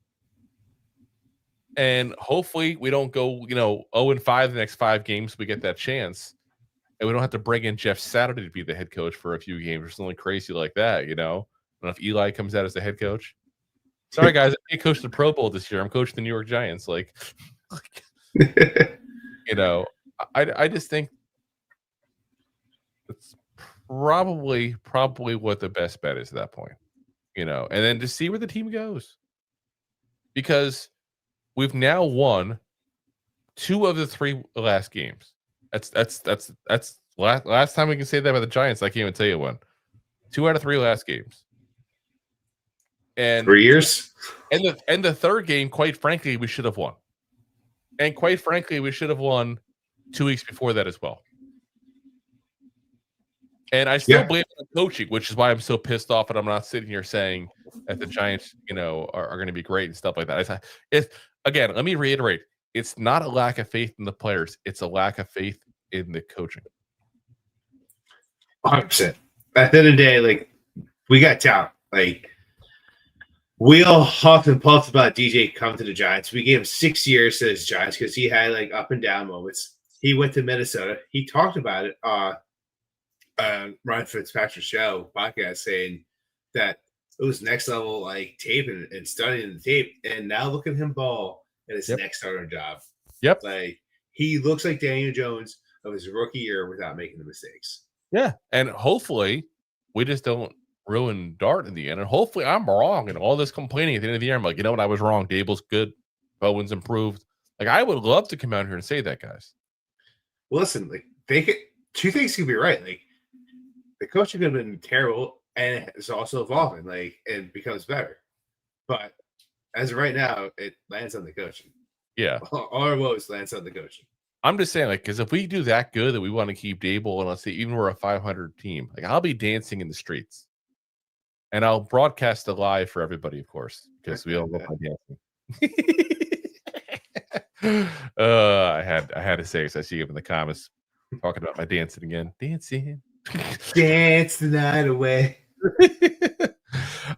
And hopefully we don't go, 0-5 the next 5 games. We get that chance. And we don't have to bring in Jeff Saturday to be the head coach for a few games or something crazy like that, I don't know if Eli comes out as the head coach. Sorry, guys. I can't coach the Pro Bowl this year. I'm coaching the New York Giants. I just think it's probably what the best bet is at that point, and then to see where the team goes. Because we've now won 2 of the 3 last games. That's last time we can say that about the Giants. I can't even tell you when. 2 out of 3 last games. And 3 years. And the third game, quite frankly, we should have won. And quite frankly, we should have won 2 weeks before that as well. And I still blame the coaching, which is why I'm so pissed off, and I'm not sitting here saying that the Giants, are going to be great and stuff like that. Again, let me reiterate. It's not a lack of faith in the players. It's a lack of faith in the coaching. 100%. At the end of the day, we got talent. We all huffed and puffed about DJ coming to the Giants. We gave him 6 years to the Giants because he had up and down moments. He went to Minnesota. He talked about it Ryan Fitzpatrick's show podcast, saying that it was next level tape and studying the tape. And now look at him ball in his next starting job. Yep. He looks like Daniel Jones of his rookie year without making the mistakes. Yeah. And hopefully we just don't ruin Dart in the end. And hopefully I'm wrong. And all this complaining at the end of the year, I'm like, you know what? I was wrong. Daboll's good. Bowen's improved. I would love to come out here and say that, guys. Well, listen, 2 things could be right. The coaching could have been terrible and it's also evolving, like, and becomes better. But as of right now, it lands on the coaching. Yeah. All our woes lands on the coaching. I'm just saying, like, because if we do that good that we want to keep Daboll, and let's say even we're a 500 team, like I'll be dancing in the streets, and I'll broadcast it live for everybody, of course, because we all love my dancing. I had to say, so I see him in the comments talking about my dancing again. Dancing, dance the night away.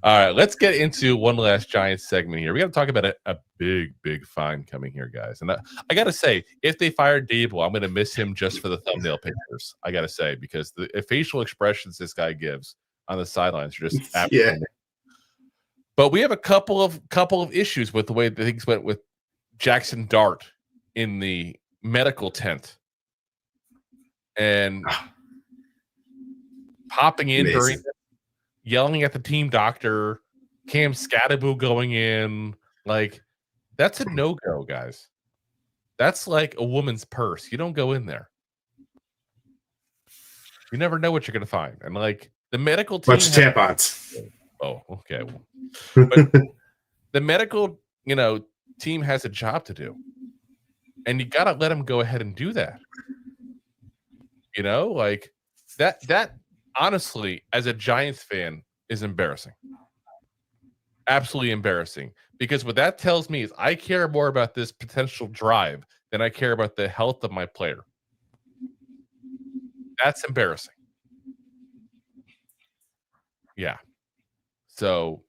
All right, let's get into one last Giants segment here. We got to talk about a big fine coming here, guys. And I got to say, if they fired Daboll, I'm going to miss him just for the thumbnail pictures. I got to say, because the facial expressions this guy gives on the sidelines are just absolutely. Yeah. But we have a couple of issues with the way things went with Jackson Dart in the medical tent and popping in during. Yelling at the team doctor, Cam Scatterbo going in, like that's a no-go, guys. That's like a woman's purse. You don't go in there. You never know what you're gonna find. And like the medical team, bunch of tampons. Oh, okay. But the medical, team has a job to do, and you gotta let them go ahead and do that. Like that. Honestly, as a Giants fan, is embarrassing. Absolutely embarrassing. Because what that tells me is I care more about this potential drive than I care about the health of my player. That's embarrassing. Yeah. So,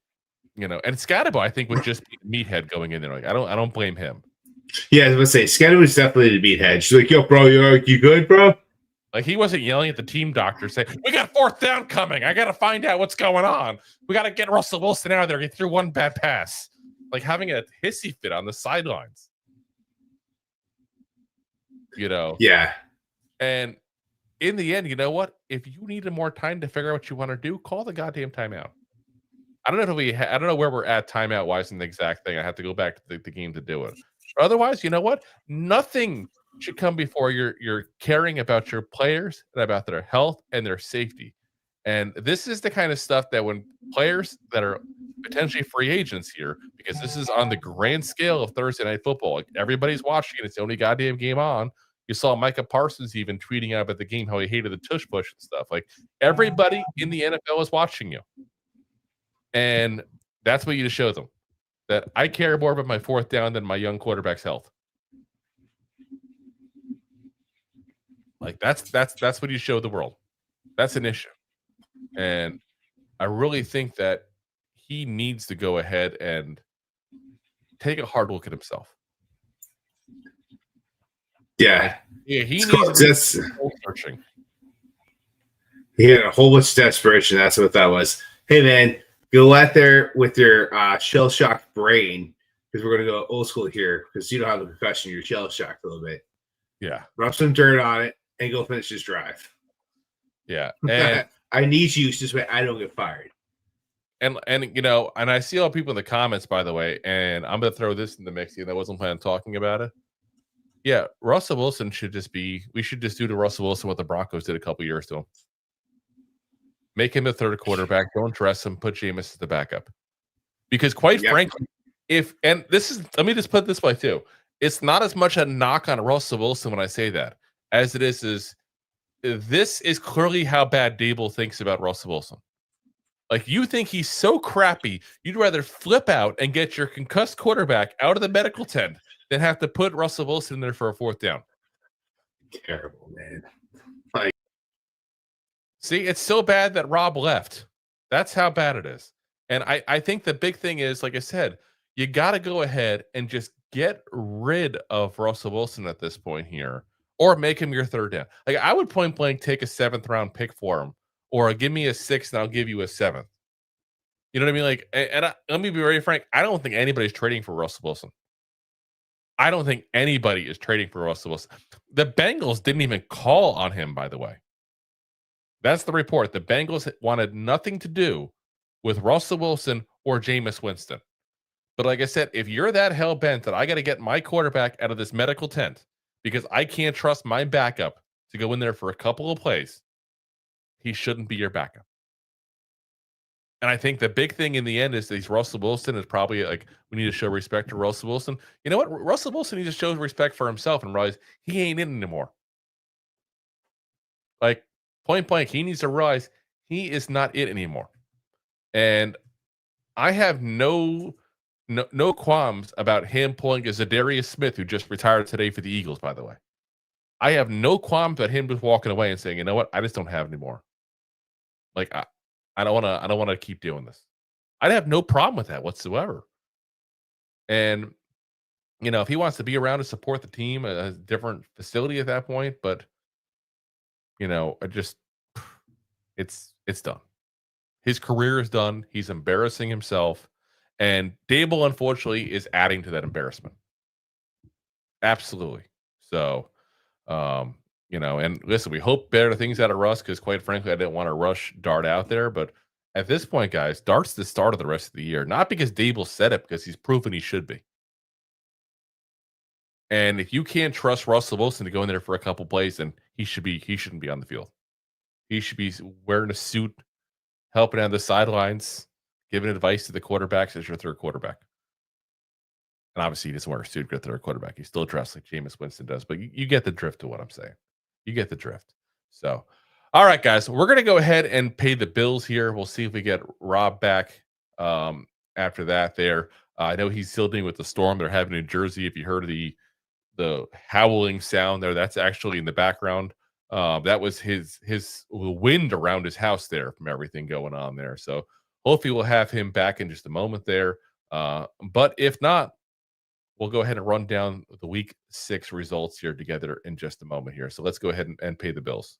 and Scatterbo, I think, would just be the meathead going in there. Like, I don't blame him. Yeah, I was gonna say Scatterbo is definitely the meathead. She's like, yo, bro, you good, bro? Like, he wasn't yelling at the team doctor saying, we got 4th down coming. I got to find out what's going on. We got to get Russell Wilson out of there. He threw one bad pass. Like, having a hissy fit on the sidelines. Yeah. And in the end, you know what? If you needed more time to figure out what you want to do, call the goddamn timeout. I don't know if I don't know where we're at timeout-wise in the exact thing. I have to go back to the game to do it. Otherwise, you know what? Nothing should come before you're caring about your players and about their health and their safety. And this is the kind of stuff that when players that are potentially free agents here, because this is on the grand scale of Thursday Night Football, like everybody's watching it. It's the only goddamn game on. You saw Micah Parsons even tweeting out about the game how he hated the tush push and stuff. Like everybody in the NFL is watching you. And that's what you just show them. That I care more about my 4th down than my young quarterback's health. Like that's what you show the world. That's an issue. And I really think that he needs to go ahead and take a hard look at himself. Yeah. He needs to searching. He had a whole bunch of desperation. That's what that was. Hey man, go out there with your shell-shocked brain, because we're gonna go old school here, because you don't have a concussion, you're shell-shocked a little bit. Yeah. Rub some dirt on it and go finish this drive. Yeah. And I need you just way I don't get fired. And I see all people in the comments, by the way, and I'm gonna throw this in the mix. I wasn't planning on talking about it. Yeah, Russell Wilson we should just do to Russell Wilson what the Broncos did a couple years to him. Make him the 3rd quarterback, don't dress him, put Jameis as the backup. Because quite frankly, let me just put it this way too. It's not as much a knock on Russell Wilson when I say that, as it is this is clearly how bad Daboll thinks about Russell Wilson. Like, you think he's so crappy, you'd rather flip out and get your concussed quarterback out of the medical tent than have to put Russell Wilson in there for a 4th down. Terrible, man. See, it's so bad that Rob left. That's how bad it is. And I think the big thing is, like I said, you got to go ahead and just get rid of Russell Wilson at this point here, or make him your 3rd down. Like, I would point blank take a 7th round pick for him, or give me a 6th and I'll give you a 7th. You know what I mean? Like, let me be very frank. I don't think anybody's trading for Russell Wilson. I don't think anybody is trading for Russell Wilson. The Bengals didn't even call on him, by the way. That's the report. The Bengals wanted nothing to do with Russell Wilson or Jameis Winston. But like I said, if you're that hell-bent that I got to get my quarterback out of this medical tent because I can't trust my backup to go in there for a couple of plays, he shouldn't be your backup. And I think the big thing in the end is these Russell Wilson is probably like, we need to show respect to Russell Wilson. You know what? Russell Wilson needs to show respect for himself and realize he ain't in anymore. Like, point blank, he needs to realize he is not it anymore. And I have no qualms about him pulling a Zadarius Smith, who just retired today for the Eagles, by the way. I have no qualms about him just walking away and saying, you know what? I just don't have anymore. Like, I don't want to keep doing this. I'd have no problem with that whatsoever. And, you know, if he wants to be around to support the team, a different facility at that point, but, you know, it's done. His career is done. He's embarrassing himself. And Daboll, unfortunately, is adding to that embarrassment. Absolutely. So, you know, and listen, we hope better things out of Russ, because quite frankly, I didn't want to rush Dart out there. But at this point, guys, Dart's the start of the rest of the year. Not because Daboll said it, because he's proven he should be. And if you can't trust Russell Wilson to go in there for a couple plays, then he shouldn't be on the field. He should be wearing a suit, helping on the sidelines, giving advice to the quarterbacks as your third quarterback. And obviously, he doesn't wear a suit to third quarterback. He's still dressed like Jameis Winston does. But you get the drift of what I'm saying. You get the drift. So, all right, guys, we're going to go ahead and pay the bills here. We'll see if we get Rob back after that there. I know he's still dealing with the storm they're having in Jersey. If you heard the howling sound there, that's actually in the background. That was his wind around his house there from everything going on there. So hopefully we'll have him back in just a moment there. But if not, we'll go ahead and run down the week 6 results here together in just a moment here. So let's go ahead and pay the bills.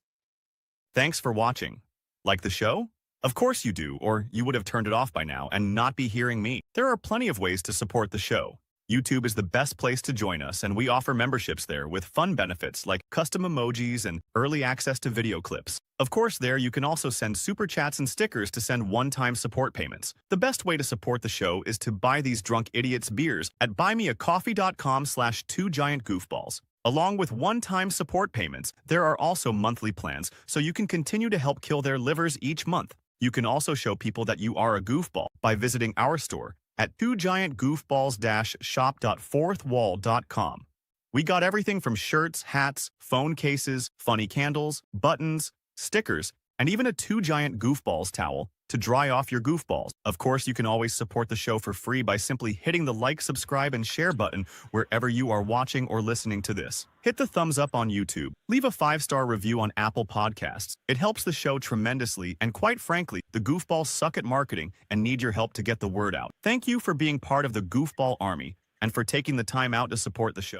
Thanks for watching. Like the show? Of course you do, or you would have turned it off by now and not be hearing me. There are plenty of ways to support the show. YouTube is the best place to join us, and we offer memberships there with fun benefits like custom emojis and early access to video clips. Of course, there you can also send super chats and stickers to send one-time support payments. The best way to support the show is to buy these drunk idiots beers at buymeacoffee.com/2giantgoofballs. Along with one-time support payments, there are also monthly plans, so you can continue to help kill their livers each month. You can also show people that you are a goofball by visiting our store at 2giantgoofballs-shop.fourthwall.com. We got everything from shirts, hats, phone cases, funny candles, buttons, stickers, and even a 2 Giant Goofballs towel to dry off your goofballs. Of course, you can always support the show for free by simply hitting the like, subscribe, and share button wherever you are watching or listening to this. Hit the thumbs up on YouTube. Leave a 5-star review on Apple Podcasts. It helps the show tremendously, and quite frankly, the goofballs suck at marketing and need your help to get the word out. Thank you for being part of the Goofball Army and for taking the time out to support the show.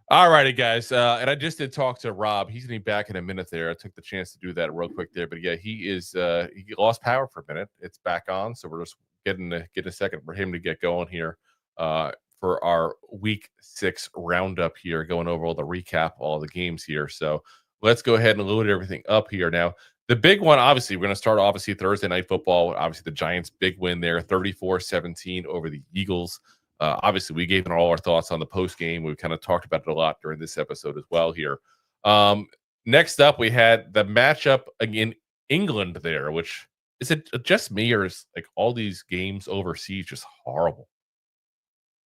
All righty, guys. And I just did talk to Rob. He's going to be back in a minute there. I took the chance to do that real quick there. But yeah, he lost power for a minute. It's back on. So we're just getting a second for him to get going here for our week 6 roundup here, going over all the recap, all the games here. So let's go ahead and load everything up here. Now, the big one, obviously, we're going to start obviously Thursday Night Football. Obviously, the Giants' big win there, 34-17 over the Eagles. Obviously, we gave all our thoughts on the post game. We kind of talked about it a lot during this episode as well here. Next up, we had the matchup in England there, which is it just me, or is like all these games overseas just horrible?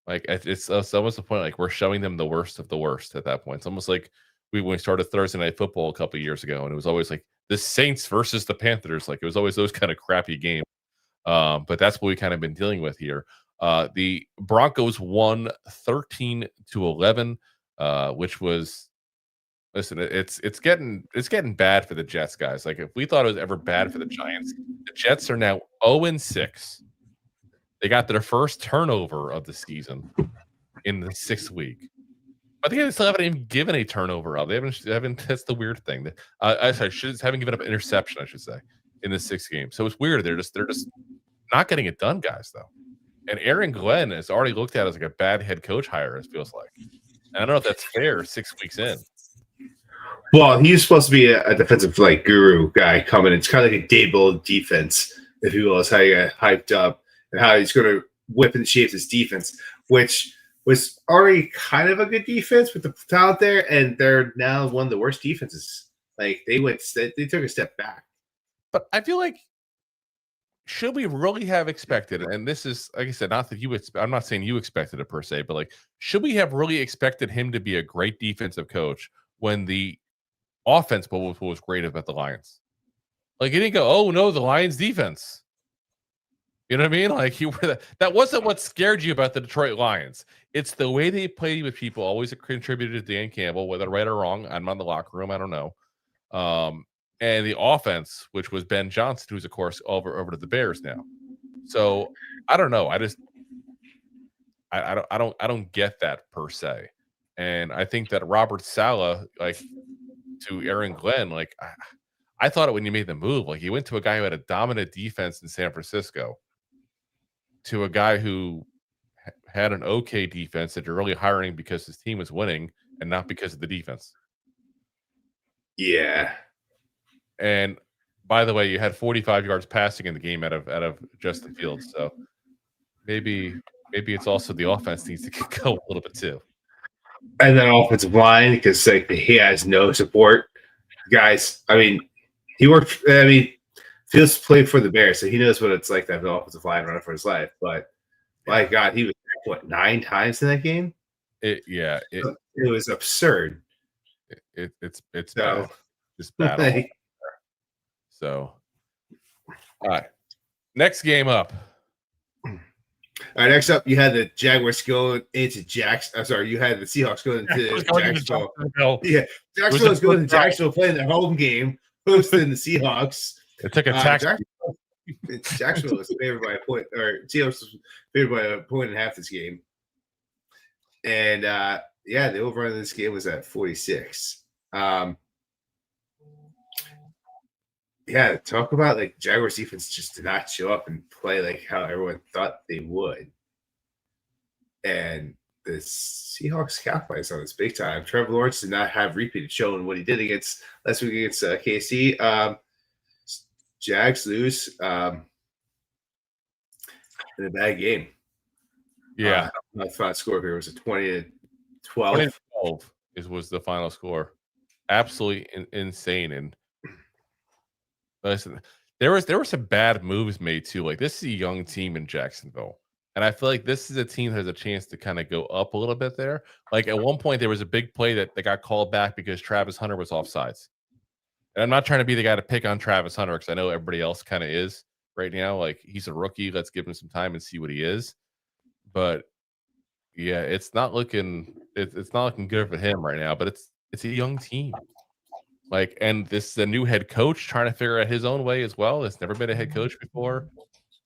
Like it's almost the point like we're showing them the worst of the worst at that point. It's almost like when we started Thursday Night Football a couple of years ago, and it was always like the Saints versus the Panthers. Like it was always those kind of crappy games. But that's what we kind of been dealing with here. The Broncos won 13-11, which was, listen, it's getting bad for the Jets, guys. Like if we thought it was ever bad for the Giants, the Jets are now 0-6. They got their first turnover of the season in the 6th week. I think they still haven't even given a turnover of. They haven't. That's the weird thing. Haven't given up an interception, I should say, in the 6th game. So it's weird. They're just not getting it done, guys, though. And Aaron Glenn is already looked at as like a bad head coach hire, it feels like. And I don't know if that's fair 6 weeks in. Well, he's supposed to be a defensive guru guy coming. It's kind of like a Daboll defense, if you will, is how you get hyped up and how he's going to whip and shape his defense, which was already kind of a good defense with the talent there, and they're now one of the worst defenses. Like they took a step back. But I feel like should we really have expected, and this is, like I said, not that you I'm not saying you expected it per se, but like, should we have really expected him to be a great defensive coach when the offense was great about the Lions? Like, he didn't go, oh no, the Lions defense. You know what I mean? Like, that wasn't what scared you about the Detroit Lions. It's the way they played with people, always contributed to Dan Campbell, whether right or wrong. I'm not in the locker room, I don't know. And the offense, which was Ben Johnson, who's of course over to the Bears now. So I don't know. I don't get that per se. And I think that Robert Saleh, like, to Aaron Glenn, like, I thought it when you made the move. Like, you went to a guy who had a dominant defense in San Francisco to a guy who had an okay defense that you're really hiring because his team was winning and not because of the defense. Yeah. And by the way, you had 45 yards passing in the game out of Justin Fields. So maybe it's also the offense needs to go a little bit too. And then offensive line, because like he has no support. Guys, I mean, Fields played for the Bears, so he knows what it's like to have an offensive line running for his life. But my God, he was 9 times in that game? It was absurd. It's bad. Just bad. So, all right. Next game up. All right, next up, you had the Jaguars going into Jacksonville. I'm sorry, you had the Seahawks going into Jacksonville. Yeah, Jacksonville was going to Jacksonville playing their home game, hosting the Seahawks. It took a tax. Jacksonville was favored by a point, or Seahawks was favored by a point and a half this game. And the over on this game was at 46. Talk about like Jaguars defense just did not show up and play like how everyone thought they would. And the Seahawks capitalized on this big time. Trevor Lawrence did not have repeated showing what he did last week against KC. Jags lose in a bad game. Yeah. My final score here was a 20-12. 20-12 was the final score. Absolutely insane. And listen, there were some bad moves made too. Like, this is a young team in Jacksonville. And I feel like this is a team that has a chance to kind of go up a little bit there. Like, at one point, there was a big play that got called back because Travis Hunter was offsides. And I'm not trying to be the guy to pick on Travis Hunter because I know everybody else kind of is right now. Like, he's a rookie. Let's give him some time and see what he is. But yeah, it's not looking good for him right now. But it's a young team. Like, and this is a new head coach trying to figure out his own way as well. It's never been a head coach before,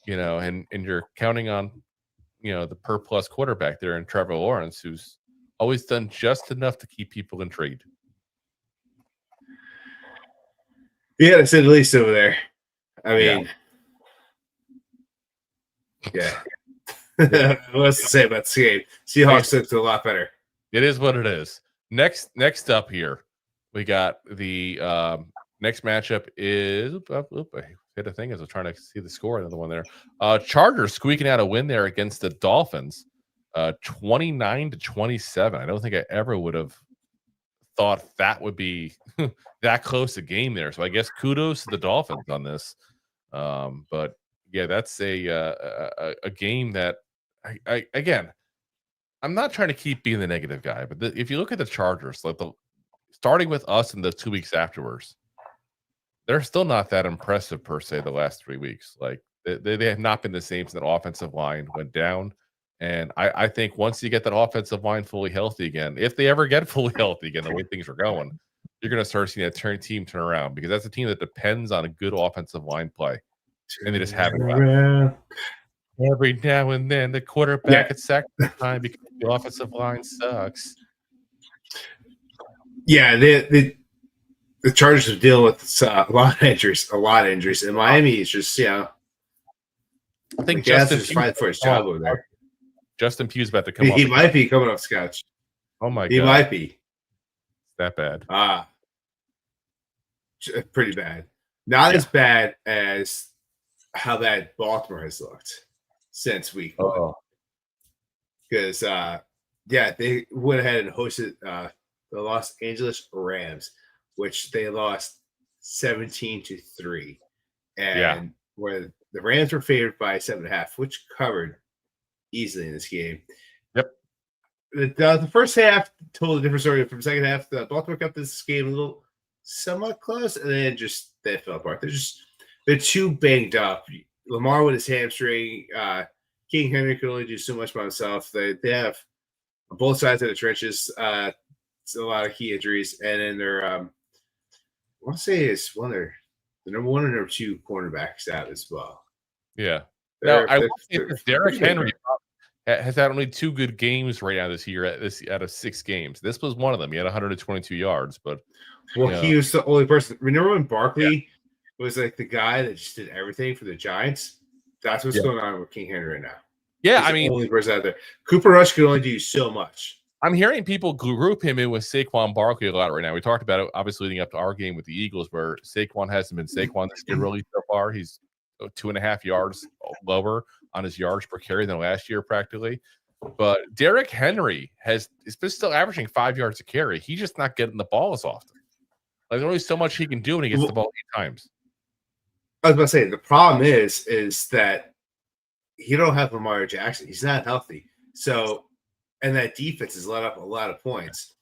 and you're counting on, the per plus quarterback there in Trevor Lawrence, who's always done just enough to keep people intrigued. Yeah, to say the least over there. I mean, yeah. What's to say about this game? Seahawks looked a lot better. It is what it is. Next up here, we got the next matchup is I hit a thing as I'm trying to see the score. Another one there. Chargers squeaking out a win there against the Dolphins, 29-27. I don't think I ever would have thought that would be that close a game there. So I guess kudos to the Dolphins on this. But yeah, that's a game that I again, I'm not trying to keep being the negative guy, but if you look at the Chargers, like starting with us in the 2 weeks afterwards, they're still not that impressive per se the last 3 weeks. Like they have not been the same since that offensive line went down. And I think once you get that offensive line fully healthy again, if they ever get fully healthy again, the way things are going, you're going to start seeing that team turn around, because that's a team that depends on a good offensive line play. And they just haven't. Every now and then, the quarterback at sack time because the offensive line sucks. Yeah, the Chargers are dealing with a lot of injuries. And Miami is just, I think Justin's fighting for his job over there. Justin Pugh's about to come off. He might be coming off scotch. Oh my God. He might be. That bad. Pretty bad. Not as bad as how bad Baltimore has looked since week 1. Because, they went ahead and hosted the Los Angeles Rams, which they lost 17-3. And where the Rams were favored by 7.5, which covered easily in this game. Yep. The first half told a different story from the second half. The Baltimore kept this game a little somewhat close, and then they fell apart. They're too banged up. Lamar with his hamstring. King Henry could only do so much by himself. They have on both sides of the trenches. It's a lot of key injuries, and then they're I want to say it's the number 1 and number 2 cornerbacks out as well. Yeah. Now I will say this, Derrick Henry has had only 2 good games right now this year out of 6 games. This was one of them. He had 122 yards, but he was the only person. Remember when Barkley was like the guy that just did everything for the Giants? That's what's going on with King Henry right now. Yeah, He's the only person out there. Cooper Rush could only do so much. I'm hearing people group him in with Saquon Barkley a lot right now. We talked about it, obviously, leading up to our game with the Eagles, where Saquon hasn't been Saquon this year really so far. He's 2.5 yards lower on his yards per carry than last year, practically. But Derrick Henry is still averaging 5 yards a carry. He's just not getting the ball as often. Like, there's only so much he can do when he gets the ball 8 times. I was about to say, the problem is that you don't have Lamar Jackson. He's not healthy. So, and that defense has let up a lot of points.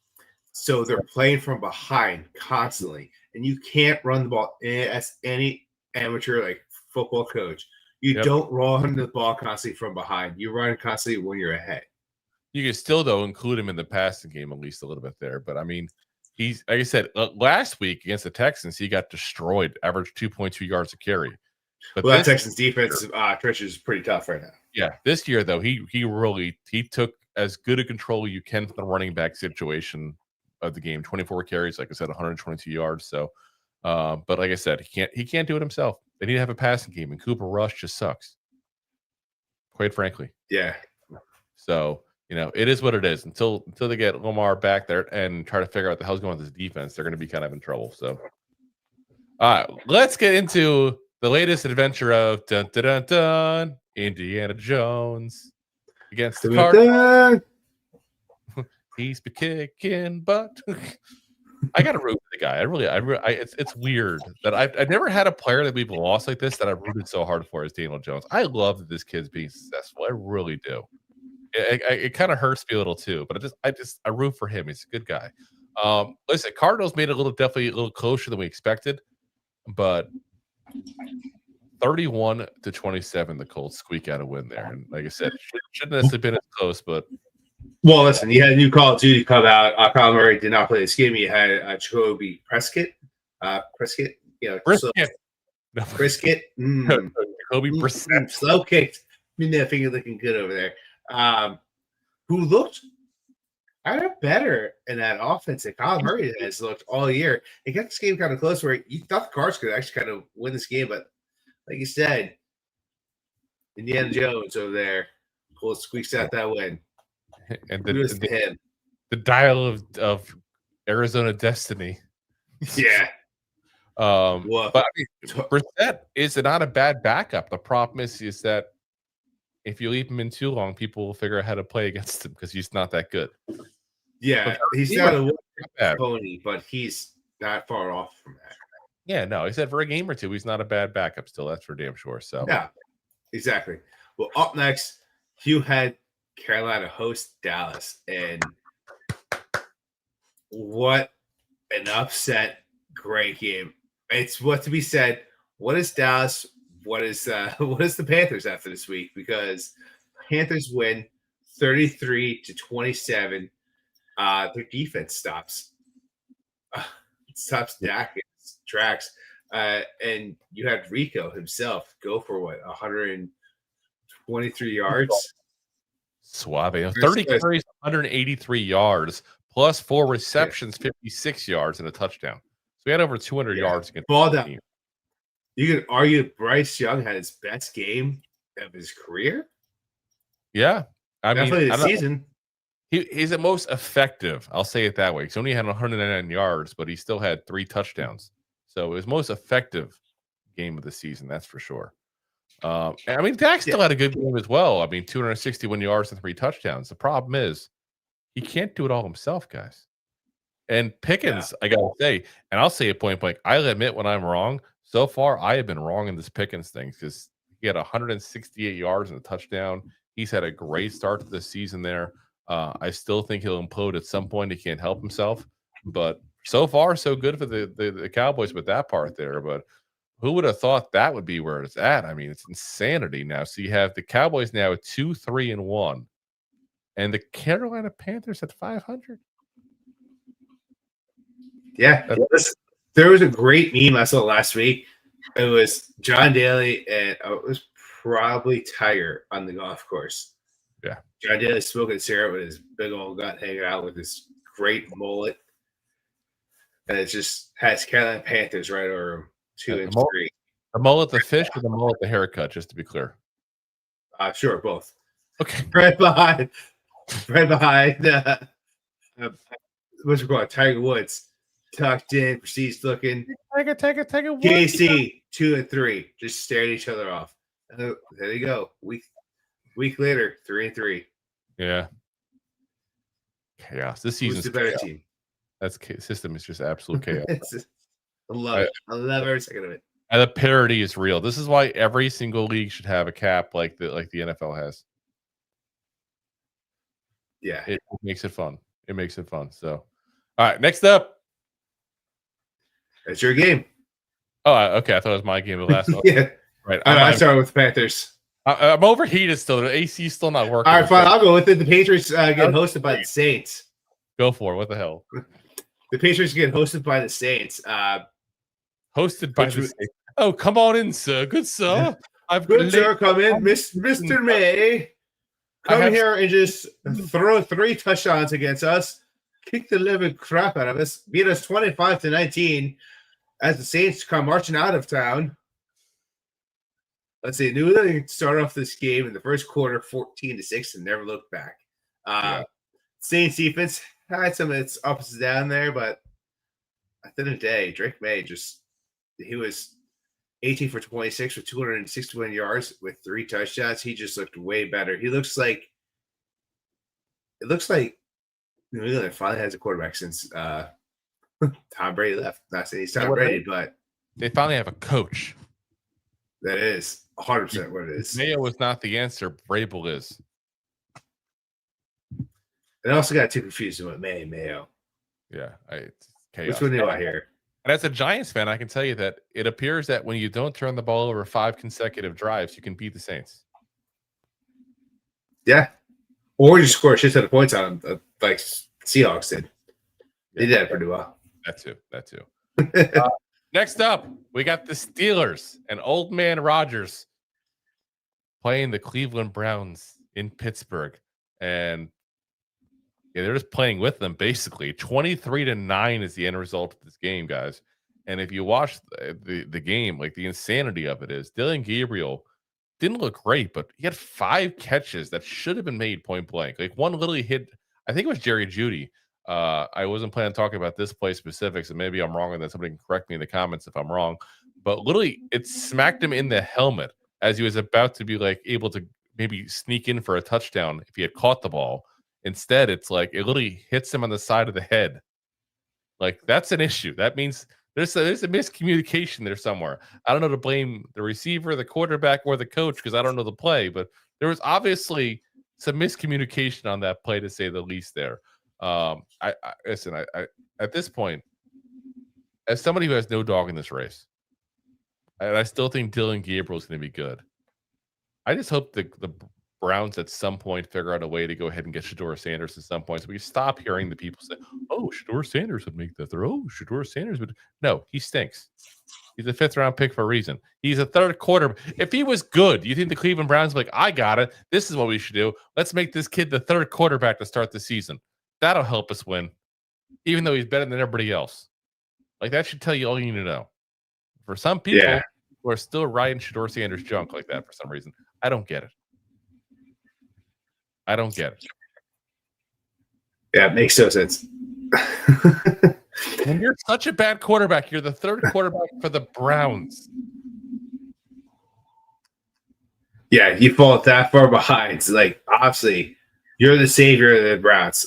So they're playing from behind constantly. And you can't run the ball as any amateur like football coach. You don't run the ball constantly from behind. You run constantly when you're ahead. You can still, though, include him in the passing game at least a little bit there. But, I mean, he's, like I said, last week against the Texans, he got destroyed, averaged 2.2 yards a carry. But that Texans defense trench is pretty tough right now. Yeah, this year, though, he took as good a control you can from the running back situation of the game. 24 carries, like I said, 122 yards. So, but like I said, he can't do it himself. They need to have a passing game, and Cooper Rush just sucks, quite frankly. Yeah. So, it is what it is. Until they get Lamar back there and try to figure out the hell's going on with this defense, they're going to be kind of in trouble. So, all right, let's get into the latest adventure of Indiana Jones against the Cardinals. He's been kicking butt. I got to root for the guy. It's weird that I've never had a player that we've lost like this that I've rooted so hard for as Daniel Jones. I love that this kid's being successful. I really do. It kind of hurts me a little too, but I root for him. He's a good guy. Listen, Cardinals made it definitely a little closer than we expected, but 31-27, the Colts squeak out a win there. And like I said, shouldn't necessarily been as close, but well, listen, you had a new Call of Duty come out. Kyle Murray did not play this game. You had Jacoby Prescott. Prescott. Jacoby Brissett. Slow kicked. That finger looking good over there. Who looked kind of better in that offense that Kyle Murray has looked all year. It got this game kind of close where you thought the Cards could actually kind of win this game, but like you said, Indiana Jones over there squeaks out that win. And the dial of Arizona destiny. Yeah. But I mean, Brissett is not a bad backup. The problem is that if you leave him in too long, people will figure out how to play against him because he's not that good. Yeah, he's not a pony, but he's not far off from that. Yeah, no, he said for a game or two, he's not a bad backup still. That's for damn sure. So yeah, exactly. Well, up next, you had Carolina host Dallas, and what an upset! Great game. It's what to be said. What is Dallas? What is the Panthers after this week? Because Panthers win 33-27. Their defense stops Dak in its tracks, and you had Rico himself go for 123 yards. Suave. 30 carries, 183 yards, plus 4 receptions, 56 yards, and a touchdown. So he had over 200 yards against ball down. You could argue Bryce Young had his best game of his career. Yeah. Definitely this season. He's the most effective. I'll say it that way. He only had 109 yards, but he still had 3 touchdowns. So it was most effective game of the season. That's for sure. Dak still had a good game as well. 261 yards and 3 touchdowns. The problem is he can't do it all himself, guys. And Pickens, I got to say, and I'll say it point blank, I'll admit when I'm wrong. So far, I have been wrong in this Pickens thing because He had 168 yards and a touchdown. He's had a great start to the season there. I still think he'll implode at some point. He can't help himself. But so far, so good for the Cowboys with that part there. But who would have thought that would be where it's at? I mean, it's insanity now. So you have the Cowboys now at 2-3-1, and the Carolina Panthers at 500. Yeah, there was a great meme I saw last week. It was John Daly and it was probably Tiger on the golf course. Yeah, John Daly smoking cigarette with his big old gut hanging out with his great mullet, and it just has Carolina Panthers right over him. 2 and 3. The mullet, the fish, or the mullet, the haircut, just to be clear. Sure, both. Okay. Right behind what's it called? Tiger Woods. Tucked in, proceeds looking. Take it. KC 2 and 3. Just stared at each other off. And there you go. Week later, 3 and 3. Yeah. Chaos. This season's the better chaos. team. That's system is just absolute chaos. I love it. I love every second of it. And the parity is real. This is why every single league should have a cap like the NFL has. Yeah. It makes it fun. So, all right, next up. That's your game. Oh, okay. I thought it was my game. The last one. Yeah. Right. I started with the Panthers. I'm overheated still. The AC is still not working. All right, fine. I'll go with it. The Patriots get hosted by the Saints. Go for it. What the hell? The Patriots get hosted by the Saints. Hosted by the Saints. Oh, come on in, sir. Good sir. Good sir, come in. Mr. May. Come here and just throw 3 touchdowns against us. Kick the living crap out of us. Beat us 25-19 as the Saints come marching out of town. Let's see. New England started off this game in the first quarter 14-6 and never looked back. Saints defense had some of its ups and downs there, but at the end of the day, Drake May he was 18 for 26 with 261 yards with 3 touchdowns. He just looked way better. It looks like New England finally has a quarterback since Tom Brady left. Not saying he's Tom Brady, but they finally have a coach. That is 100% what it is. Mayo is not the answer. Vrabel is. And I also got too confused with Mayo. Yeah, it's chaos. Which one do I hear? And as a Giants fan, I can tell you that it appears that when you don't turn the ball over 5 consecutive drives, you can beat the Saints. Yeah. Or you score a shit ton of points on them, like Seahawks did. They did that pretty well. That too. Next up, we got the Steelers and Old Man Rodgers playing the Cleveland Browns in Pittsburgh. And they're just playing with them, basically. 23-9 is the end result of this game, guys. And if you watch the game, like the insanity of it is, Dylan Gabriel didn't look great, but he had 5 catches that should have been made point blank. Like one literally hit, I think it was Jerry Jeudy. I wasn't planning on talking about this play specifics, and maybe I'm wrong, and then somebody can correct me in the comments if I'm wrong. But literally, it smacked him in the helmet as he was about to be like able to maybe sneak in for a touchdown if he had caught the ball. Instead, it's like it literally hits him on the side of the head. Like that's an issue. That means there's a miscommunication there somewhere. I don't know to blame the receiver, the quarterback, or the coach because I don't know the play, but there was obviously some miscommunication on that play, to say the least. There, I listen. I at this point, as somebody who has no dog in this race, and I still think Dylan Gabriel is going to be good. I just hope the Browns at some point figure out a way to go ahead and get Shedeur Sanders at some point, so we stop hearing the people say, "Oh, Shedeur Sanders would make that throw. Oh, Shedeur Sanders would." No, he stinks. He's a 5th round pick for a reason. He's a 3rd quarter. If he was good, you think the Cleveland Browns would be like, "I got it. This is what we should do. Let's make this kid the 3rd quarterback to start the season. That'll help us win, even though he's better than everybody else." Like that should tell you all you need to know. For some people who are still riding Shedeur Sanders junk like that for some reason, I don't get it. Yeah, it makes no sense. When you're such a bad quarterback, you're the 3rd quarterback for the Browns. Yeah, you fall that far behind. It's like, obviously, you're the savior of the Browns.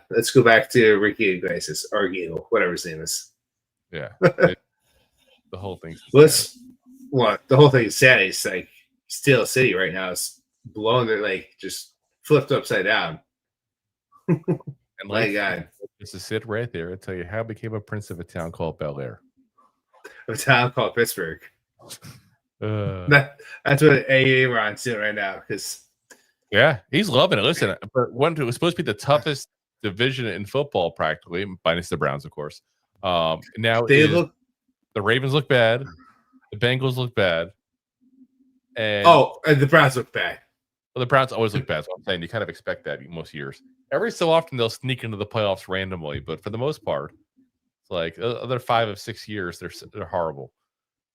Let's go back to Ricky Iglesias, or Gable, whatever his name is. Yeah. The whole thing. The whole thing is sad. It's like, Steel City right now is blown. They're like just flipped upside down. And My like, God, just to sit right there and tell you how I became a prince of a town called Bel Air. a town called Pittsburgh. Uh, That's what AA Ron's doing right now because yeah, he's loving it. Listen, but it was supposed to be the toughest division in football, practically, minus the Browns, of course. Now the Ravens look bad, the Bengals look bad, and the Browns look bad. Well, the Browns always look bad. So I'm saying you kind of expect that most years. Every so often they'll sneak into the playoffs randomly, but for the most part, it's like the other 5 of 6 years they're horrible.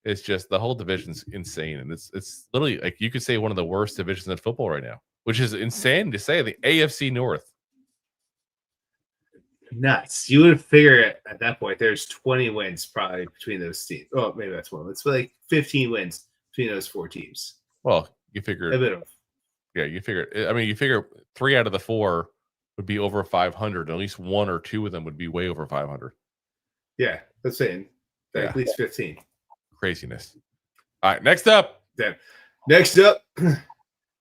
It's just the whole division's insane, and it's literally like you could say one of the worst divisions in football right now, which is insane to say. The AFC North, nuts. You would figure it at that point. There's 20 wins probably between those teams. Oh, maybe that's one. It's like 15 wins between those 4 teams. Well, you figure a bit of. Yeah, you figure. I mean, you figure 3 out of the 4 would be over 500. At least 1 or 2 of them would be way over 500. Yeah, that's saying at least 15. Craziness. All right, next up. Next up,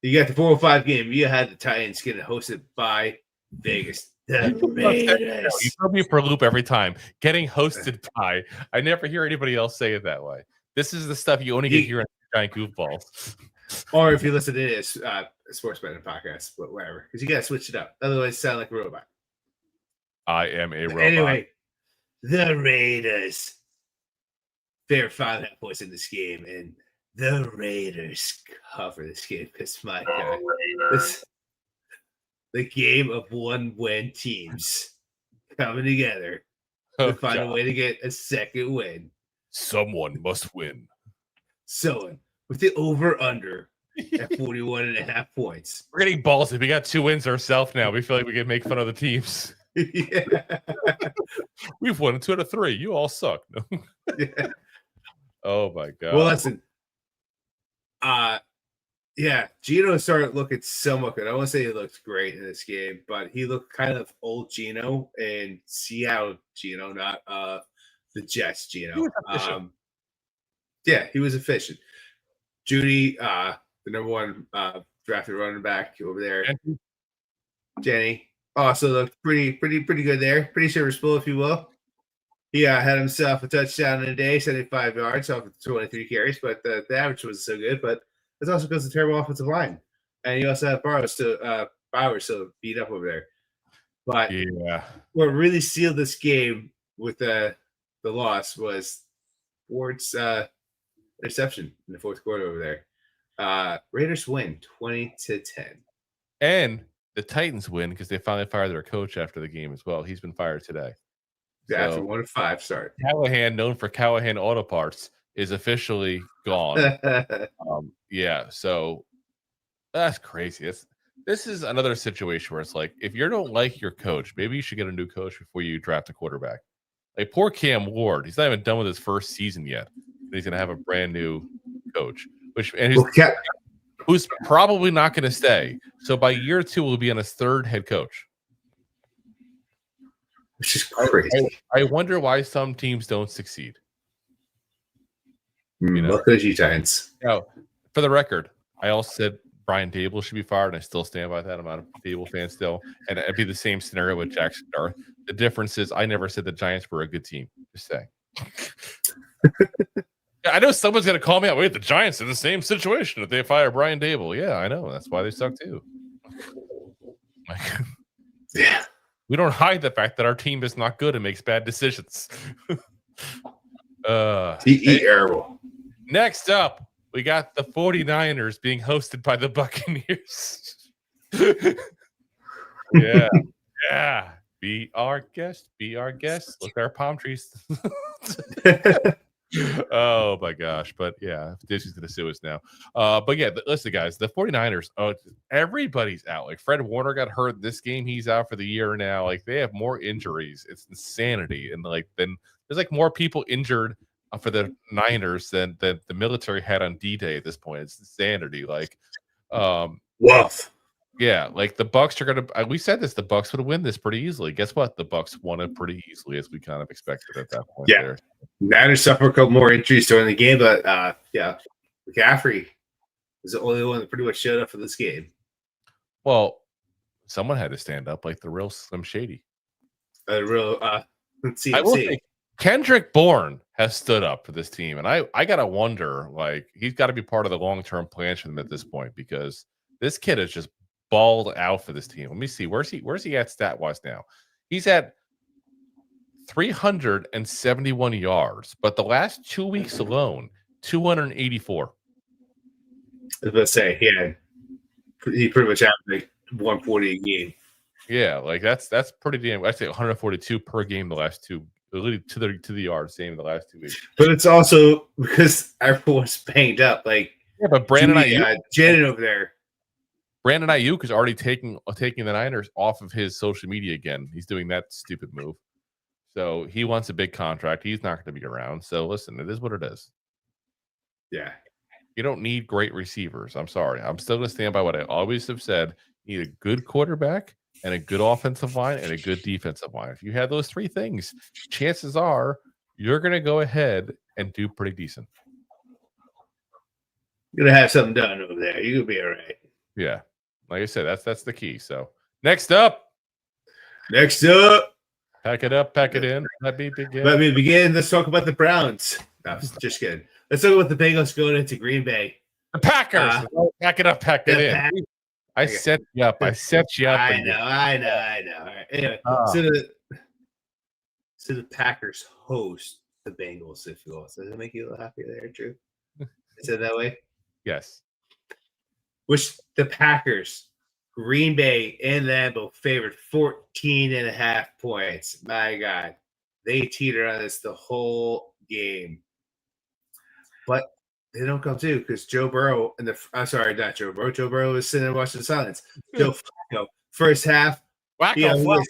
you got the 405 game. You had the Titans getting hosted by Vegas. The Raiders. You throw me for a loop every time. Getting hosted by. I never hear anybody else say it that way. This is the stuff you only get here on Giant Goofballs. Or if you listen to this sports betting podcast, but whatever, because you gotta switch it up. Otherwise, you sound like a robot. I am a robot. Anyway, the Raiders. They're 5.5 points in this game, and the Raiders cover this game because my God, the game of 1-win teams coming together to find a way to get a second win. Someone must win. So, with the over-under at 41.5 points. We're getting ballsy. We got 2 wins ourselves now. We feel like we can make fun of the teams. Yeah. We've won 2 out of 3. You all suck. No? Yeah. Oh, my God. Well, listen. Gino started looking somewhat good. I won't say he looked great in this game, but he looked kind of old Gino and Seattle Gino, not the Jets Gino. He was efficient. Judy, the number 1 drafted running back over there. Jenny also looked pretty good there. Pretty serviceable, if you will. He had himself a touchdown in a day, 75 yards off of 23 carries, but the average wasn't so good. But it's also because of the terrible offensive line. And you also have Bowers still beat up over there. But what really sealed this game with the loss was Ward's interception in the 4th quarter over there. Raiders win 20-10. And the Titans win because they finally fired their coach after the game as well. He's been fired today. Yeah, after 1-5 start. Callahan, known for Callahan Auto Parts, is officially gone. So that's crazy. This is another situation where it's like, if you don't like your coach, maybe you should get a new coach before you draft a quarterback. Like poor Cam Ward, he's not even done with his first season yet. He's going to have a brand new coach, who's probably not going to stay. So by year 2, we'll be on his 3rd head coach. Which is crazy. I wonder why some teams don't succeed. Look at you, Giants. Now, for the record, I also said Brian Daboll should be fired, and I still stand by that. I'm not a Daboll fan still. And it'd be the same scenario with Jackson Dart. The difference is I never said the Giants were a good team. Just saying. I know someone's going to call me out. Wait, the Giants are in the same situation if they fire Brian Daboll. Yeah, I know. That's why they suck too. Yeah. We don't hide the fact that our team is not good and makes bad decisions. Terrible. Next up, we got the 49ers being hosted by the Buccaneers. Yeah. Be our guest. Look at our palm trees. Oh my gosh. But yeah, Disney's gonna sue us now. But yeah, listen, guys, the 49ers, everybody's out. Like Fred Warner got hurt this game, he's out for the year now. Like they have more injuries. It's insanity. And then there's like more people injured for the Niners than the military had on D-Day at this point. It's insanity. Like woof. Yeah, like the Bucs are gonna. We said this. The Bucs would win this pretty easily. Guess what? The Bucs won it pretty easily, as we kind of expected at that point. Yeah, Niners suffered a couple more injuries during the game, but McCaffrey was the only one that pretty much showed up for this game. Well, someone had to stand up, like the real Slim Shady. A real CMC. I will say, Kendrick Bourne has stood up for this team, and I gotta wonder, like, he's got to be part of the long-term plans for them at this point, because this kid is just balled out for this team. Let me see, where's he at stat-wise now? He's at 371 yards, but the last 2 weeks alone, 284. I was about to say, he pretty much averaged like 140 a game. Yeah, like that's pretty damn. I say 142 per game the last two, to the yard, same the last 2 weeks. But it's also because everyone's banged up. Like, yeah, but Brandon Ayuk, Janet over there. Brandon Ayuk is already taking the Niners off of his social media again. He's doing that stupid move. So he wants a big contract. He's not going to be around. So listen, it is what it is. Yeah. You don't need great receivers. I'm sorry. I'm still going to stand by what I always have said. You need a good quarterback and a good offensive line and a good defensive line. If you have those three things, chances are you're going to go ahead and do pretty decent. You're going to have something done over there. You're going to be all right. Yeah. Like I said, that's the key. So next up. Pack it up, pack it in. Let me begin. Let's talk about the Browns. No, just kidding. Let's talk about the Bengals going into Green Bay. The Packers. Pack it up, pack it in. I set you up. I know. All right. Anyway, so the Packers host the Bengals, if you will. So does it make you a little happier there, Drew? Is it that way? Yes. Which the Packers, Green Bay, and Lambeau favored 14.5 points. My God. They teeter on this the whole game. But they don't come to because Joe Burrow Joe Burrow is sitting and watching the silence. Joe Flacco, first half. Flacco.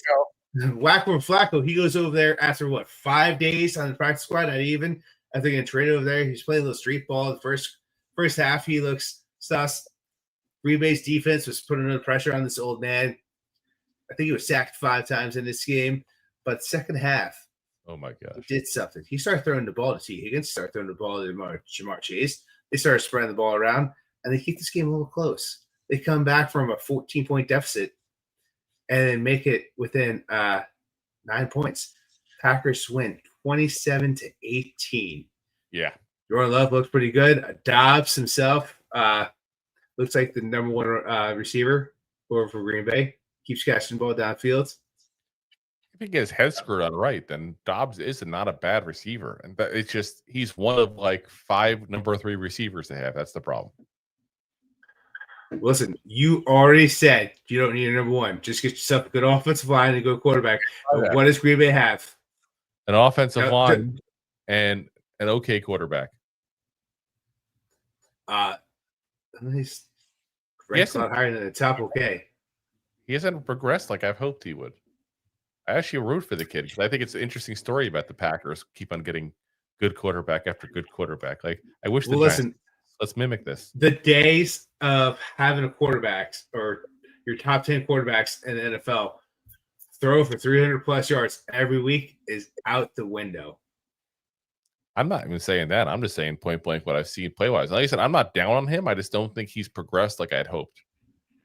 Flacco. He goes over there after 5 days on the practice squad, not even. I think in trade over there. He's playing a little street ball. The first half, he looks sus. Green Bay's defense was putting under pressure on this old man. I think he was sacked 5 times in this game. But second half, oh my gosh, he did something. He started throwing the ball to T. Higgins, started throwing the ball to Jamar Chase. They started spreading the ball around, and they keep this game a little close. They come back from a 14-point deficit and then make it within 9 points. Packers win 27-18. Yeah. Jordan Love looks pretty good. Dobbs himself looks like the number one receiver over for Green Bay. Keeps catching the ball downfield. If he gets his head screwed on right, then Dobbs is not a bad receiver. And it's just he's one of like 5 number 3 receivers to have. That's the problem. Listen, you already said you don't need a number 1. Just get yourself a good offensive line and go quarterback. Okay. What does Green Bay have? An offensive line and an okay quarterback. He's ranked a lot higher than the top okay. He hasn't progressed like I've hoped he would. I actually root for the kid because I think it's an interesting story about the Packers keep on getting good quarterback after good quarterback. Like I wish let's mimic this. The days of having a quarterbacks or your top 10 quarterbacks in the NFL throw for 300 plus yards every week is out the window. I'm not even saying that. I'm just saying point blank what I've seen play wise. Like I said, I'm not down on him. I just don't think he's progressed like I had hoped.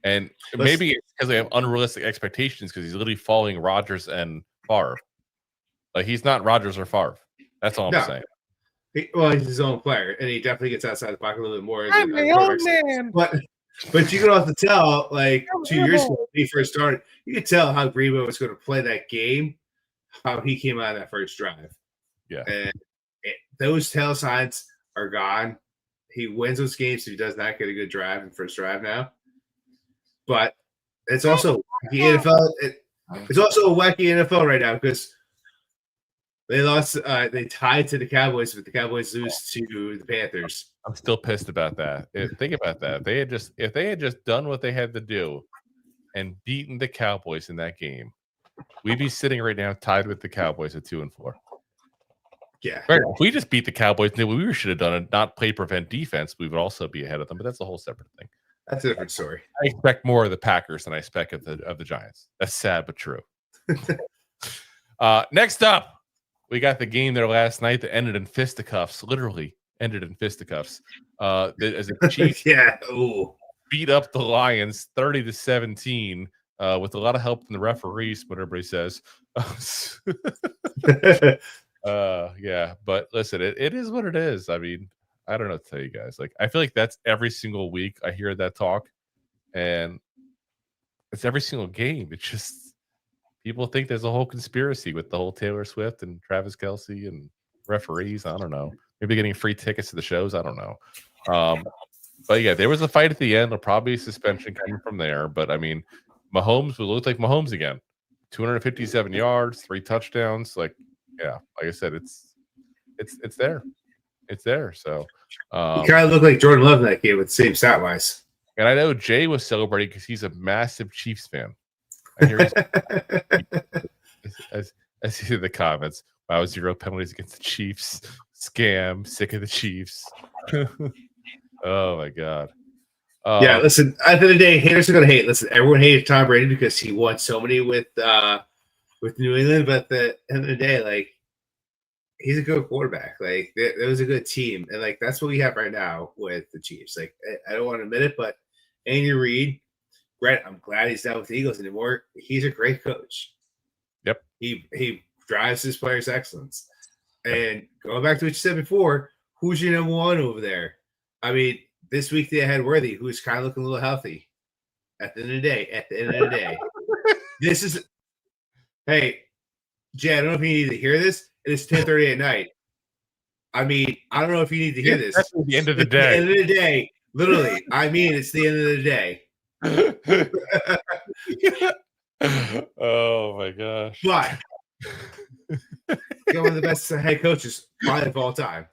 And maybe it's because they have unrealistic expectations because he's literally following Rodgers and Favre. Like he's not Rodgers or Favre. That's all I'm saying. He's his own player, and he definitely gets outside the pocket a little bit more. I'm the old man. But you can also tell, like 2 years ago when he first started, you could tell how Green Bay was going to play that game, how he came out of that first drive. Yeah. And those tail signs are gone. He wins those games if he does not get a good drive in first drive now. But it's also the NFL. It's also a wacky NFL right now because they lost. They tied to the Cowboys, but the Cowboys lose to the Panthers. I'm still pissed about that. Think about that. If they had just done what they had to do and beaten the Cowboys in that game, we'd be sitting right now tied with the Cowboys at 2-4. Yeah. Right. If we just beat the Cowboys, then we should have done it. Not play prevent defense. We would also be ahead of them. But that's a whole separate thing. That's a different story. I expect more of the Packers than I expect of the Giants. That's sad but true. Next up, we got the game there last night that ended in fisticuffs, literally ended in fisticuffs. As the Chiefs Yeah. Ooh. beat up the Lions 30-17 with a lot of help from the referees, what everybody says. Yeah, but listen, it is what it is. I mean, I don't know what to tell you guys. Like, I feel like that's every single week I hear that talk, and it's every single game. It's just people think there's a whole conspiracy with the whole Taylor Swift and Travis Kelce and referees. I don't know. Maybe getting free tickets to the shows. I don't know. But yeah, there was a fight at the end. There'll probably be suspension coming from there. But I mean, Mahomes will look like Mahomes again. 257 yards, 3 touchdowns. Like, yeah, like I said, it's there. It's there. So He kind of looked like Jordan Love in that game with the same stat wise. and I know Jay was celebrating because he's a massive Chiefs fan. I hear as I see the comments. Wow, 0 penalties against the Chiefs. Scam, sick of the Chiefs. Oh my god. Yeah, listen, at the end of the day, haters are gonna hate. Listen, everyone hated Tom Brady because he won so many with New England, but at the end of the day, like, he's a good quarterback. Like, there was a good team, and like that's what we have right now with the Chiefs. Like, I don't want to admit it, but Andy Reid, Brett, I'm glad he's not with the Eagles anymore. He's a great coach. Yep. He drives his players' excellence. And going back to what you said before, who's your number one over there? I mean, this week they had Worthy, who's kind of looking a little healthy. At the end of the day, this is. Hey, Jay, I don't know if you need to hear this. It is 10:30 at night. I mean, I don't know if you need to hear this. That's the end of the day. The end of the day, literally. I mean, it's the end of the day. Oh my gosh! But one of the best head coaches probably of all time.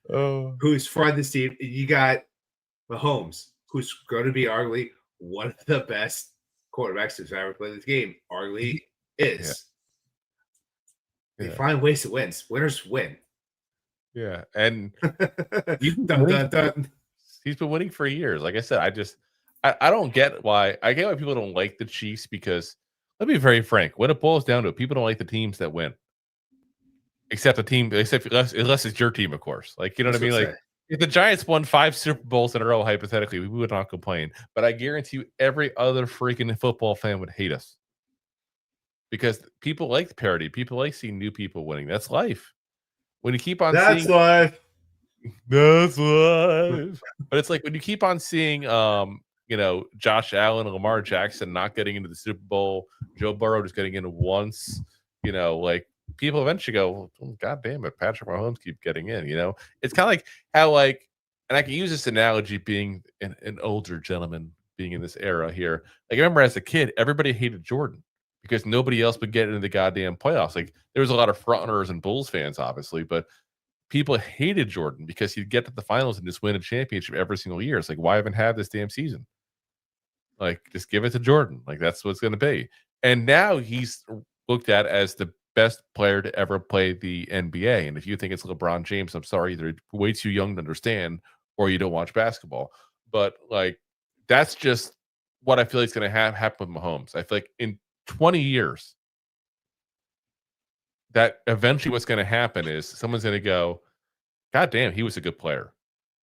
Who's front this team? You got Mahomes, who's going to be arguably one of the best quarterbacks who's ever played this game. Arguably is. Yeah. They find ways to win. Winners win. Yeah, and he's been winning for years. Like I said, I don't get why. I get why people don't like the Chiefs because, let me be very frank, when it boils down to it, people don't like the teams that win. Except unless it's your team, of course. Like, you know what I mean? Like, if the Giants won 5 Super Bowls in a row, hypothetically, we would not complain. But I guarantee you, every other freaking football fan would hate us. Because people like parity. People like seeing new people winning. That's life. When you keep on That's life. That's life. But it's like when you keep on seeing Josh Allen and Lamar Jackson not getting into the Super Bowl, Joe Burrow just getting in once, like people eventually go, oh, God damn it, Patrick Mahomes keep getting in, It's kind of like how, and I can use this analogy being an older gentleman being in this era here. Like, I remember as a kid, everybody hated Jordan because nobody else would get into the goddamn playoffs. Like, there was a lot of frontrunners and Bulls fans, obviously, but people hated Jordan because he'd get to the finals and just win a championship every single year. It's like, why even have this damn season? Like, just give it to Jordan. Like, that's what it's going to be. And now he's looked at as the best player to ever play the NBA. And if you think it's LeBron James, I'm sorry, either way too young to understand or you don't watch basketball. But, like, that's just what I feel like is going to happen with Mahomes. I feel like in 20 years, that eventually what's going to happen is someone's going to go, God damn, he was a good player.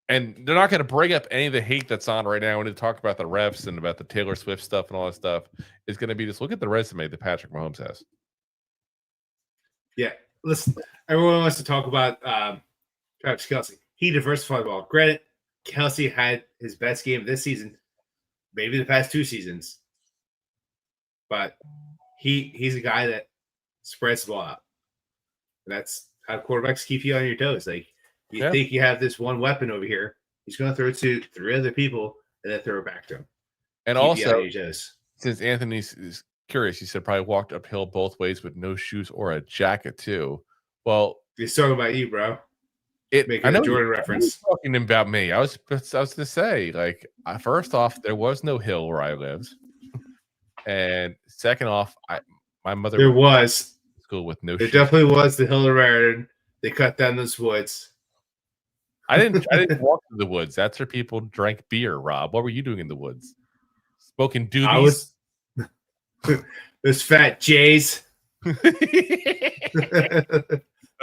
And they're not going to bring up any of the hate that's on right now when they talk about the refs and about the Taylor Swift stuff and all that stuff. It's going to be just look at the resume that Patrick Mahomes has. Yeah. Listen, everyone wants to talk about Travis Kelce. He diversified the ball. Granted, Kelce had his best game this season, maybe the past 2 seasons. But he's a guy that spreads the ball out. That's how quarterbacks keep you on your toes. Like, you think you have this one weapon over here, he's going to throw it to 3 other people and then throw it back to him. And also, since Anthony's curious, he said probably walked uphill both ways with no shoes or a jacket too. Well, he's talking about you, bro. I know a Jordan reference. Talking about me. I was going to say, like, first off, there was no hill where I lived, and second off, my mother was school with no. There definitely was the hill around. They cut down those woods. I didn't walk through the woods. That's where people drank beer. Rob, what were you doing in the woods? Smoking doobies. I was those fat Jays.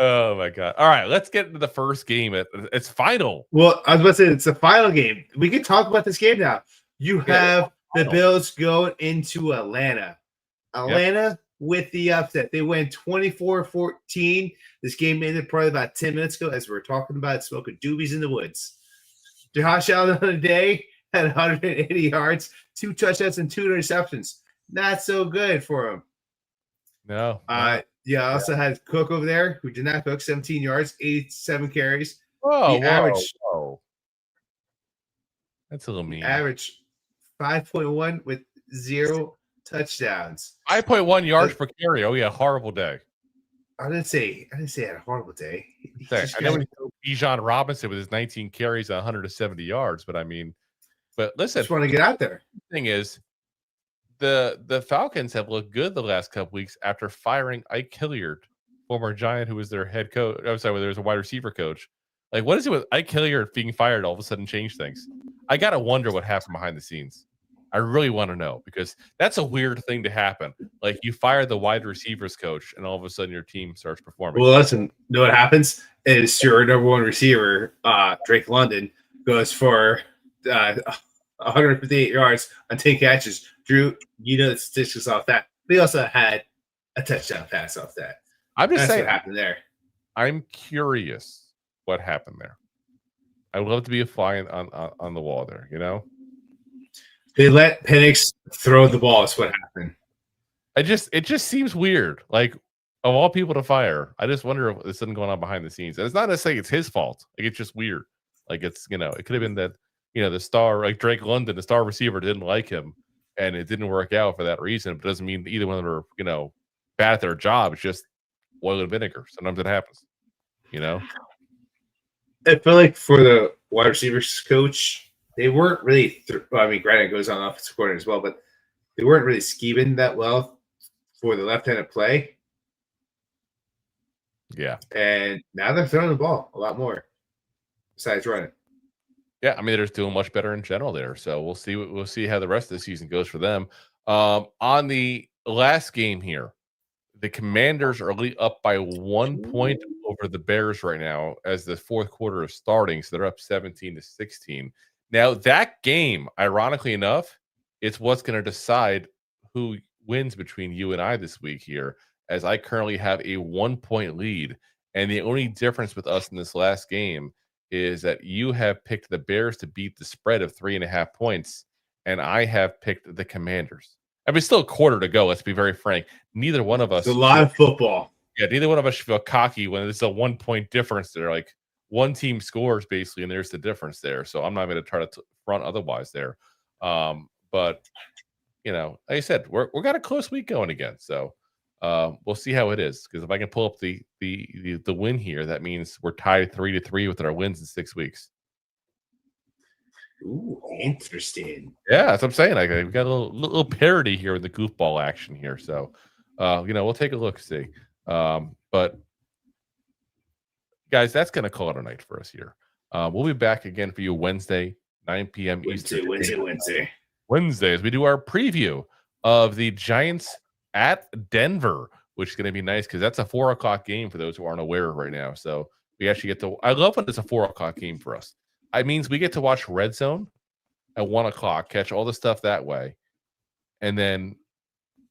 Oh my god! All right, let's get into the first game. It's final. Well, I was about to say it's the final game. We can talk about this game now. You have the Bills going into Atlanta. Atlanta with the upset. They win 24-14. This game ended probably about 10 minutes ago as we were talking about smoking doobies in the woods. Josh Allen on a day had 180 yards, 2 touchdowns, and 2 interceptions. Not so good for him. No. I also had Cook over there who did not cook, 17 yards, 87 carries. Whoa, Average. That's a little mean. Average 5.1 with 0 touchdowns. 5.1 yards per carry. Oh yeah, horrible day. I didn't say I had a horrible day. I know Bijan Robinson with his 19 carries and 170 yards, but listen, just want to get out there. The thing is, the Falcons have looked good the last couple weeks after firing Ike Hilliard, former Giant, who was their head coach. I'm sorry, there was a wide receiver coach. Like, what is it with Ike Hilliard being fired all of a sudden change things? I gotta wonder what happened behind the scenes. I really want to know, because that's a weird thing to happen. Like, you fire the wide receivers coach, and all of a sudden your team starts performing. Well, listen, you know what happens is your number one receiver, Drake London, goes for 158 yards on 10 catches. Drew, you know the statistics off that. They also had a touchdown pass off that. That's saying what happened there. I'm curious what happened there. I would love to be a fly on the wall there, you know? They let Penix throw the ball is what happened. It just seems weird. Like, of all people to fire, I just wonder if there's something going on behind the scenes. And it's not necessarily it's his fault. Like, it's just weird. Like, it's, it could have been that, the star, like Drake London, the star receiver, didn't like him, and it didn't work out for that reason. But it doesn't mean either one of them are, bad at their job. It's just oil and vinegar. Sometimes it happens, I feel like for the wide receivers coach, they weren't really, granted, it goes on offensive coordinator as well, but they weren't really scheming that well for the left-handed play. Yeah. And now they're throwing the ball a lot more besides running. Yeah, they're just doing much better in general there. So we'll see how the rest of the season goes for them. On the last game here, the Commanders are up by 1 point over the Bears right now as the fourth quarter is starting. So they're up 17-16. Now, that game, ironically enough, it's what's going to decide who wins between you and I this week here, as I currently have a 1 point lead. And the only difference with us in this last game is that you have picked the Bears to beat the spread of 3.5 points, and I have picked the Commanders. Still a quarter to go. Let's be very frank. Neither one of us. It's a lot of football. Yeah, neither one of us should feel cocky when there's a 1 point difference there. Like, one team scores basically, and there's the difference there. So I'm not going to try to front otherwise there. But like I said, we're got a close week going again. So we'll see how it is. Because if I can pull up the win here, that means we're tied 3-3 with our wins in 6 weeks. Ooh, interesting. Yeah, that's what I'm saying. We've got a little parity here with the goofball action here. So we'll take a look, see. But guys, that's going to call it a night for us here. We'll be back again for you Wednesday, 9 p.m. Eastern. Wednesday, as we do our preview of the Giants at Denver, which is going to be nice because that's a 4 o'clock game for those who aren't aware right now. So we actually get to – I love when it's a 4 o'clock game for us. It means we get to watch Red Zone at 1 o'clock, catch all the stuff that way, and then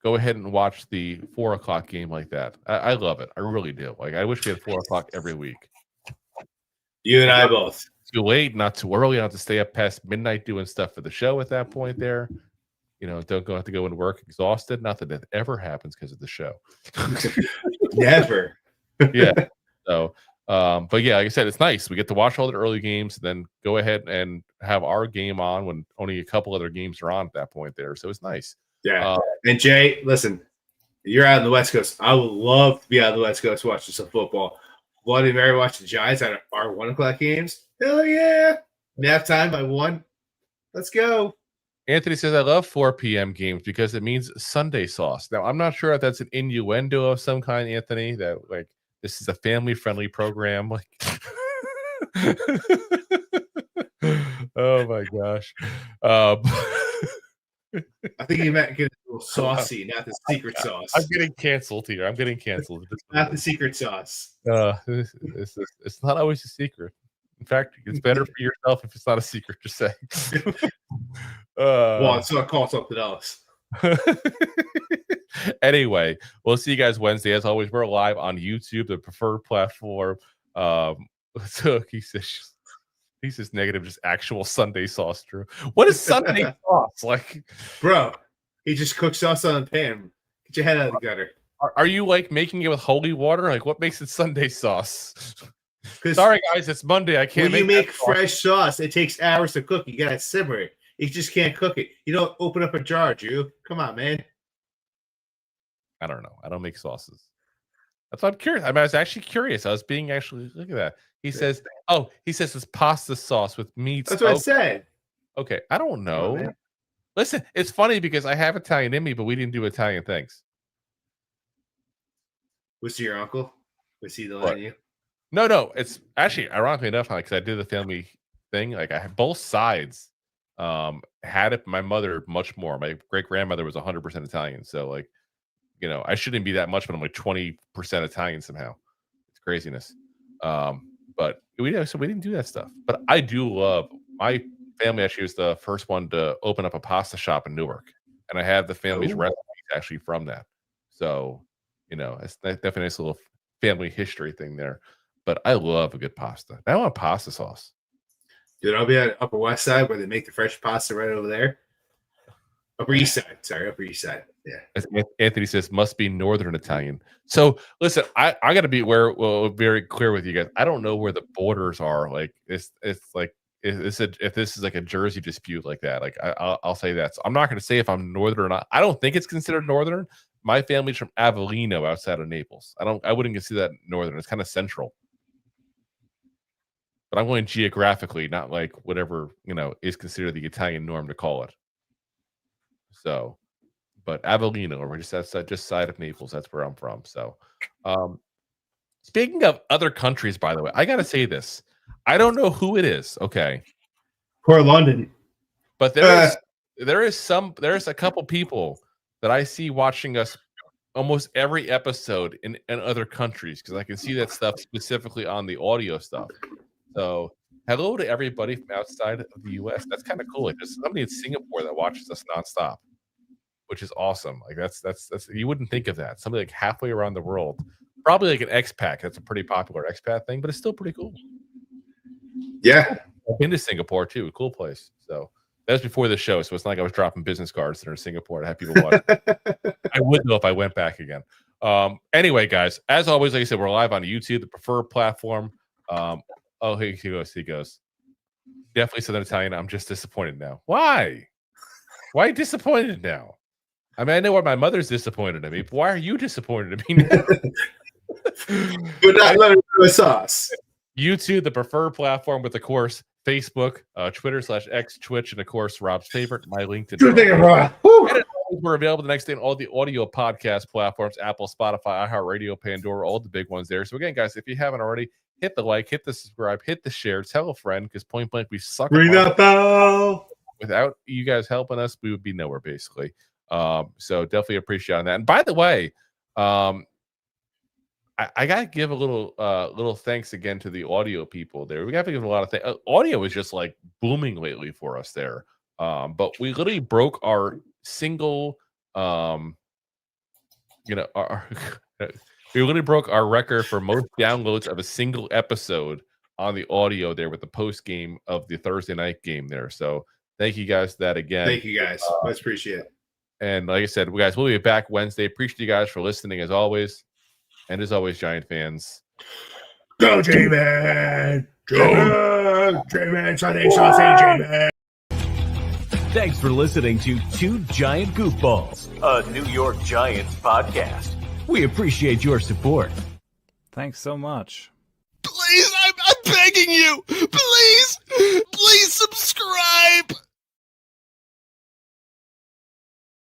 go ahead and watch the 4 o'clock game like that. I love it. I really do. Like, I wish we had 4 o'clock every week. You and I both. Too late, not too early. I don't have to stay up past midnight doing stuff for the show at that point there. Don't have to go and work exhausted. Not that that ever happens because of the show. Never. Yeah. So, but yeah, like I said, it's nice. We get to watch all the early games, then go ahead and have our game on when only a couple other games are on at that point there. So it's nice. Yeah. And Jay, listen, you're out on the West Coast. I would love to be out on the West Coast watching some football. Bloody Mary watch the Giants at our 1 o'clock games. Hell yeah. Nap time by 1. Let's go. Anthony says, I love 4 p.m. games because it means Sunday sauce. Now, I'm not sure if that's an innuendo of some kind, Anthony, that like this is a family-friendly program. Like, oh my gosh. I think he meant get saucy, not the secret sauce. I'm getting canceled here. I'm getting canceled. Not the secret sauce. It's not always a secret. In fact, it's better for yourself if it's not a secret. Just say. Well, it's not called something else. Anyway, we'll see you guys Wednesday. As always, we're live on YouTube, the preferred platform. So he says negative, just actual Sunday sauce, Drew. What is Sunday sauce like? Bro, he just cooks sauce on the pan. Get your head out of the gutter. Are you like making it with holy water? Like, what makes it Sunday sauce? Sorry, guys, it's Monday. I can't. When you make fresh sauce, it takes hours to cook. You gotta simmer it. You just can't cook it. You don't open up a jar, Drew. Come on, man. I don't know. I don't make sauces. That's why I'm curious. I was actually curious. I was being look at that. He says it's pasta sauce with meat. That's what I said. Okay, I don't know. Listen, it's funny because I have Italian in me, but we didn't do Italian things. Was he your uncle? Was he the one you? No. It's actually ironically enough, because I did the family thing. Like I had both sides. Had it. My mother much more. My great grandmother was 100% Italian. So like, I shouldn't be that much, but I'm like 20% Italian somehow. It's craziness. But we didn't do that stuff. But I do love my family. Actually, was the first one to open up a pasta shop in Newark, and I have the family's recipes actually from that. So it's definitely a nice little family history thing there. But I love a good pasta. I want pasta sauce. Dude, I'll be at Upper West Side where they make the fresh pasta right over there. Upper East Side. Sorry, Upper East Side. Yeah. As Anthony says, must be Northern Italian. So listen, I got to be very clear with you guys. I don't know where the borders are. Like it's like if this is like a Jersey dispute like that. Like I'll say that. So I'm not going to say if I'm Northern or not. I don't think it's considered Northern. My family's from Avellino, outside of Naples. I wouldn't consider that Northern. It's kind of central. But I'm going geographically, not like whatever is considered the Italian norm to call it. So, but Avellino, or just side of Naples, that's where I'm from. So, speaking of other countries, by the way, I gotta say this. I don't know who it is. Okay, poor London. But there's a couple people that I see watching us almost every episode in other countries, because I can see that stuff specifically on the audio stuff. So hello to everybody from outside of the U.S. That's kind of cool. Like there's somebody in Singapore that watches us nonstop, which is awesome. Like that's you wouldn't think of that. Somebody like halfway around the world, probably like an expat. That's a pretty popular expat thing, but it's still pretty cool. Yeah, I've been to Singapore too. Cool place. So that was before the show, so it's not like I was dropping business cards that are in Singapore to have people watch. I would know if I went back again. Anyway, guys, as always, like I said, we're live on YouTube, the preferred platform. Oh, he goes. Definitely Southern Italian. I'm just disappointed now. Why? Why disappointed now? I mean, I know why my mother's disappointed in me, but why are you disappointed in me now? But not loving the sauce. YouTube, the preferred platform, with, of course, Facebook, Twitter /X, Twitch, and, of course, Rob's favorite, my LinkedIn. We're available the next day on all the audio podcast platforms, Apple, Spotify, iHeartRadio, Pandora, all the big ones there. So, again, guys, if you haven't already, hit the like, hit the subscribe, hit the share, tell a friend, because point blank, we suck. Ring that bell. Without you guys helping us, we would be nowhere, basically. So definitely appreciate that. And by the way, I gotta give a little thanks again to the audio people there. We got to give a lot of thanks. Audio is just like booming lately for us there. But we literally broke our single, we literally broke our record for most downloads of a single episode on the audio there with the post game of the Thursday night game there. So thank you guys for that again. Thank you guys. Much appreciate it. And like I said, guys, we'll be back Wednesday. Appreciate you guys for listening as always. And as always, Giant fans, go J-Man! J-Man! Sunday Sausage, J-Man! Thanks for listening to Two Giant Goofballs, a New York Giants podcast. We appreciate your support. Thanks so much. Please, I'm begging you. Please.